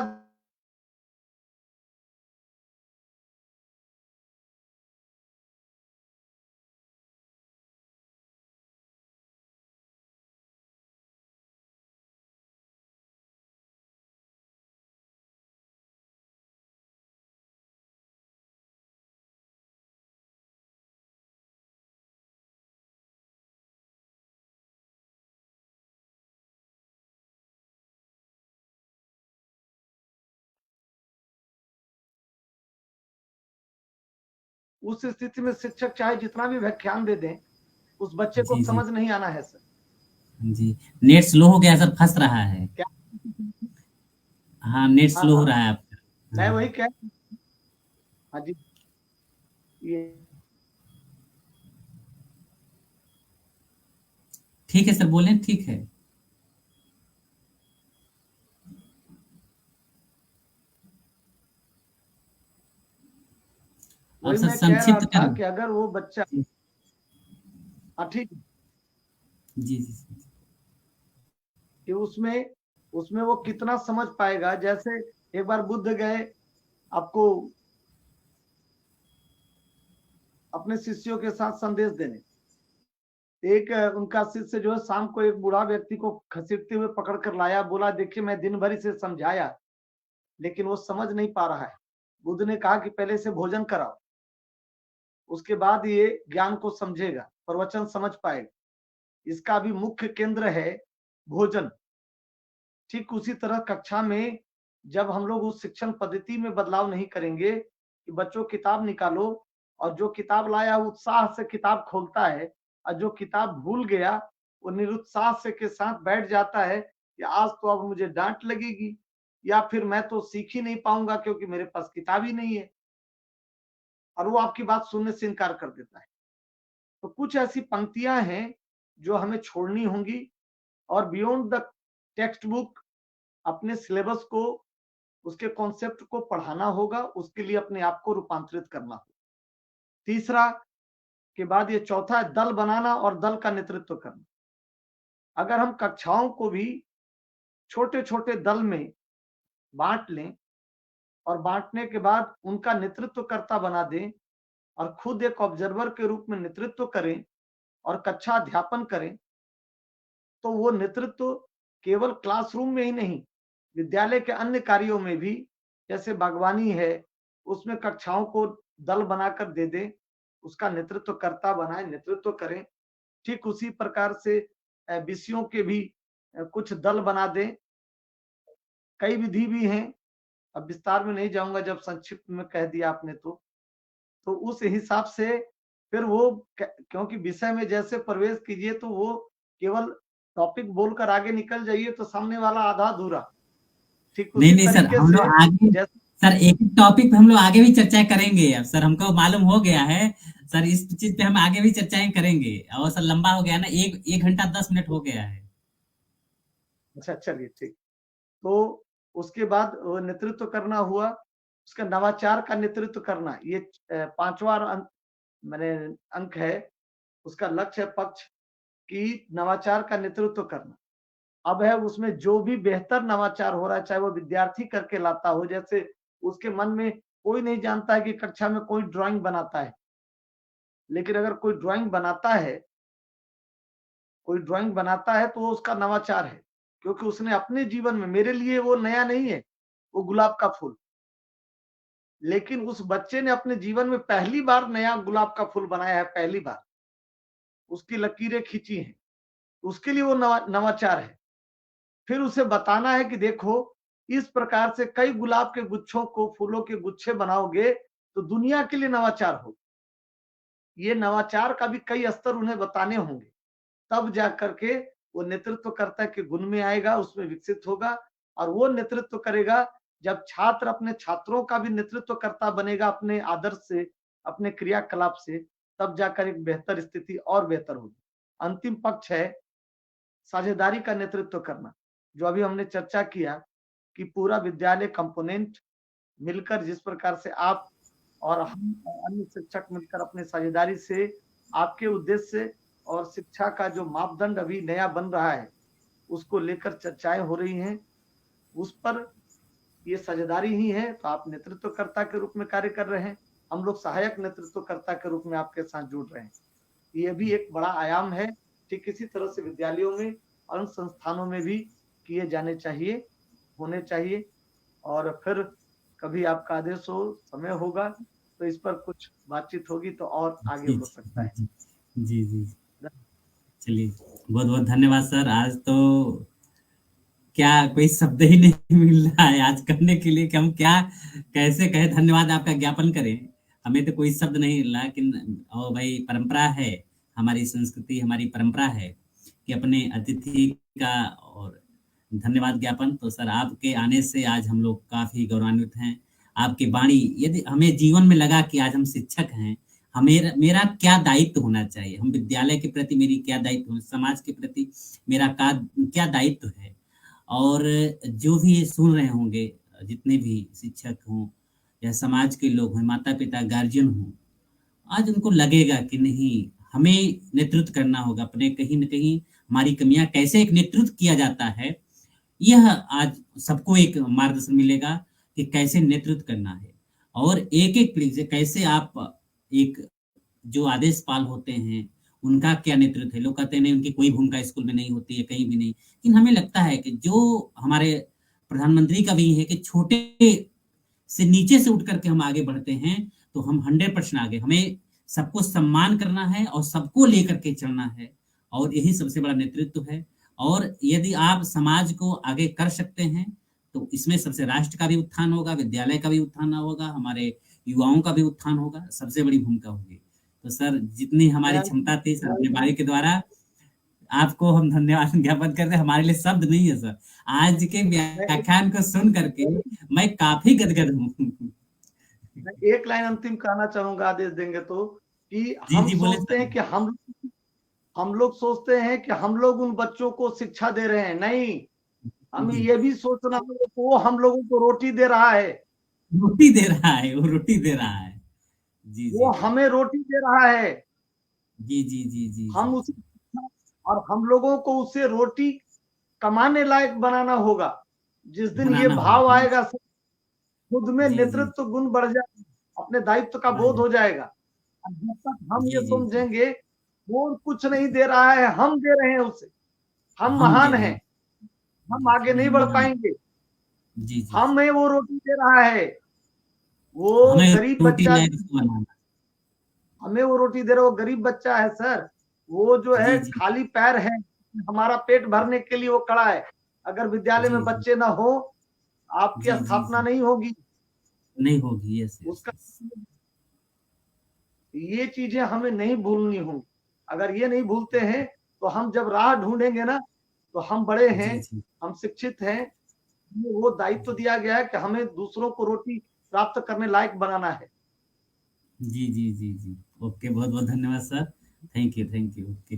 उस स्थिति में शिक्षक चाहे जितना भी व्याख्यान दे दें उस बच्चे को जी समझ नहीं आना है सर। जी, नेट स्लो हो गया सर, फंस रहा है। क्या? हाँ, नेट हाँ स्लो हो हाँ, रहा है आपका। मैं हाँ। वही कह, हाँ जी, ये ठीक है सर, बोलें, ठीक है। अब वही सर मैं कह रहा संक्षिप्त था कर। कि अगर वो बच्चा, जी हाँ ठीक, जी जी। कि उसमें उसमें वो कितना समझ पाएगा। जैसे एक बार बुद्ध गए आपको अपने शिष्यों के साथ संदेश देने, एक उनका शिष्य जो है शाम को एक बूढ़ा व्यक्ति को घसीटते हुए पकड़ कर लाया, बोला देखिए मैं दिन भर इसे समझाया लेकिन वो समझ नहीं पा रहा है। बुद्ध ने कहा कि पहले इसे भोजन कराओ, उसके बाद ये ज्ञान को समझेगा, प्रवचन समझ पाएगा। इसका भी मुख्य केंद्र है भोजन। ठीक उसी तरह कक्षा में जब हम लोग उस शिक्षण पद्धति में बदलाव नहीं करेंगे कि बच्चों किताब निकालो, और जो किताब लाया उत्साह से किताब खोलता है, और जो किताब भूल गया वो निरुत्साह से के साथ बैठ जाता है कि आज तो अब मुझे डांट लगेगी या फिर मैं तो सीख ही नहीं पाऊंगा क्योंकि मेरे पास किताब ही नहीं है, और वो आपकी बात सुनने से इनकार कर देता है। तो कुछ ऐसी पंक्तियां हैं जो हमें छोड़नी होंगी, और बियॉन्ड द टेक्स्ट बुक अपने सिलेबस को, उसके कॉन्सेप्ट को पढ़ाना होगा, उसके लिए अपने आप को रूपांतरित करना होगा। तीसरा के बाद ये चौथा है दल बनाना और दल का नेतृत्व करना। अगर हम कक्षाओं को भी छोटे छोटे दल में बांट लें और बांटने के बाद उनका नेतृत्वकर्ता बना दें और खुद एक ऑब्जर्वर के रूप में नेतृत्व करें और कक्षा अध्यापन करें, तो वो नेतृत्व केवल क्लासरूम में ही नहीं, विद्यालय के अन्य कार्यों में भी, जैसे बागवानी है, उसमें कक्षाओं को दल बनाकर दे दें, उसका नेतृत्वकर्ता बनाए, नेतृत्व करें। ठीक उसी प्रकार से विषयों के भी कुछ दल बना दें। कई विधि भी हैं, अब विस्तार में नहीं जाऊंगा, जब संक्षिप्त में कह दिया आपने तो उस हिसाब से फिर वो क्योंकि विषय में जैसे प्रवेश कीजिए तो वो केवल टॉपिक बोलकर आगे निकल जाइए तो सामने वाला आधा अधूरा। ठीक नहीं उसी नहीं सर, तरीके हम लोग से आगे जैसे सर एक टॉपिक पे हम लोग आगे भी चर्चा करेंगे। अब सर हमको मालूम हो गया है सर, इस चीज पे हम आगे भी चर्चाएं करेंगे। और सर लंबा हो गया ना, एक घंटा 10 मिनट हो गया है। अच्छा चलिए ठीक। तो उसके बाद वो नेतृत्व करना हुआ, उसका नवाचार का नेतृत्व करना, ये 5वां मैंने अंक है। उसका लक्ष्य पक्ष की नवाचार का नेतृत्व करना। अब है उसमें जो भी बेहतर नवाचार हो रहा है, चाहे वो विद्यार्थी करके लाता हो, जैसे उसके मन में कोई नहीं जानता है कि कक्षा में कोई ड्राइंग बनाता है, लेकिन अगर कोई ड्राइंग बनाता है तो वो उसका नवाचार है, क्योंकि उसने अपने जीवन में, मेरे लिए वो नया नहीं है वो गुलाब का फूल, लेकिन उस बच्चे ने अपने जीवन में पहली बार नया गुलाब का फूल बनाया है, पहली बार उसकी लकीरें खींची हैं, उसके लिए वो नवाचार है। फिर उसे बताना है कि देखो इस प्रकार से कई गुलाब के गुच्छों को, फूलों के गुच्छे बनाओगे तो दुनिया के लिए नवाचार हो। ये नवाचार का भी कई स्तर उन्हें बताने होंगे, तब जाकर के वो नेतृत्वकर्ता के गुण में आएगा, उसमें विकसित होगा। और वो नेतृत्व करेगा जब छात्र अपने छात्रों का भी नेतृत्वकर्ता बनेगा, अपने आदर्श से, अपने क्रियाकलाप से, तब जाकर एक बेहतर स्थिति और बेहतर होगी। अंतिम पक्ष है साझेदारी का नेतृत्व करना, जो अभी हमने चर्चा किया कि पूरा विद्यालय कंपोनेंट मिलकर, जिस प्रकार से आप और हम अन्य शिक्षक मिलकर अपने साझेदारी से आपके उद्देश्य और शिक्षा का जो मापदंड अभी नया बन रहा है उसको लेकर चर्चाएं हो रही हैं, उस पर ये साझेदारी ही है। तो आप नेतृत्वकर्ता के रूप में कार्य कर रहे हैं, हम लोग सहायक नेतृत्वकर्ता के रूप में आपके साथ जुड़ रहे हैं। ये भी एक बड़ा आयाम है। ठीक इसी तरह से विद्यालयों में और संस्थानों में भी किए जाने चाहिए, होने चाहिए। और फिर कभी आपका आदेश हो, समय होगा तो इस पर कुछ बातचीत होगी तो और आगे हो सकता है। जी जी, चलिए बहुत बहुत धन्यवाद सर। आज तो क्या कोई शब्द ही नहीं मिल रहा है आज करने के लिए कि हम क्या कैसे कहे, धन्यवाद आपका ज्ञापन करें। हमें तो कोई शब्द नहीं मिल रहा, लेकिन ओ भाई परंपरा है, हमारी संस्कृति, हमारी परंपरा है कि अपने अतिथि का और धन्यवाद ज्ञापन। तो सर आपके आने से आज हम लोग काफी गौरवान्वित हैं। आपकी वाणी, यदि हमें जीवन में लगा कि आज हम शिक्षक हैं, हमें मेरा क्या दायित्व होना चाहिए, हम विद्यालय के प्रति मेरी क्या दायित्व, समाज के प्रति मेरा क्या दायित्व है। और जो भी ये सुन रहे होंगे, जितने भी शिक्षक हों या समाज के लोग हों, माता पिता, गार्जियन हों, आज उनको लगेगा कि नहीं हमें नेतृत्व करना होगा अपने, कहीं न कहीं हमारी कमियां, कैसे एक नेतृत्व किया जाता है, यह आज सबको एक मार्गदर्शन मिलेगा कि कैसे नेतृत्व करना है। और एक कैसे आप एक जो आदेशपाल होते हैं उनका क्या नेतृत्व है। लोग कहते हैं नहीं, उनकी कोई भूमिका स्कूल में नहीं होती है, कहीं भी नहीं, लेकिन हमें लगता है कि जो हमारे प्रधानमंत्री का भी है कि छोटे से नीचे से उठ करके हम आगे बढ़ते हैं तो हम 100% आगे, हमें सबको सम्मान करना है और सबको लेकर के चलना है, और यही सबसे बड़ा नेतृत्व है। और यदि आप समाज को आगे कर सकते हैं तो इसमें सबसे राष्ट्र का भी उत्थान होगा, विद्यालय का भी उत्थान होगा, हमारे युवाओं का भी उत्थान होगा, सबसे बड़ी भूमिका होगी। तो सर जितनी हमारी क्षमता थी सर अपने भाई के द्वारा आपको हम धन्यवाद ज्ञापन करते हैं। हमारे लिए शब्द नहीं है सर, आज के व्याख्यान को सुन करके मैं काफी गदगद हूँ। एक लाइन अंतिम कहना चाहूंगा, आदेश देंगे तो, कि हम सोचते हैं कि हम लोग सोचते हैं कि हम लोग उन बच्चों को शिक्षा दे रहे हैं, नहीं, हमें ये भी सोचना है कि वो हम लोगों को रोटी दे रहा है, रोटी दे रहा है, वो रोटी दे रहा है। जी वो हमें रोटी दे रहा है। जी जी जी जी, हम उसे, और हम लोगों को उसे रोटी कमाने लायक बनाना होगा। जिस दिन ये भाव आएगा, खुद में नेतृत्व गुण बढ़ जाएगा, अपने दायित्व का बोध हो जाएगा। जब तक हम ये समझेंगे वो कुछ नहीं दे रहा है, हम दे रहे हैं उसे, हम महान हैं, हम आगे नहीं बढ़ पाएंगे। जी जी हमें वो रोटी दे रहा है, वो हमें गरीब रोटी बच्चा, नहीं उसको बनाना। हमें वो रोटी दे रहा है, वो गरीब बच्चा है सर, वो जो है जी जी खाली पैर है, हमारा पेट भरने के लिए वो खड़ा है। अगर विद्यालय में जी जी बच्चे ना हो, आपकी जी जी स्थापना जी नहीं होगी। नहीं होगी। यस यस उसका ये चीजें हमें नहीं भूलनी होंगी। अगर ये नहीं भूलते हैं तो हम जब राह ढूंढेंगे ना, तो हम बड़े हैं, जी जी हम शिक्षित हैं, हमें वो दायित्व दिया गया है कि हमें दूसरों को रोटी प्राप्त करने लायक बनाना है। जी जी जी जी ओके, बहुत बहुत धन्यवाद सर। Thank you okay.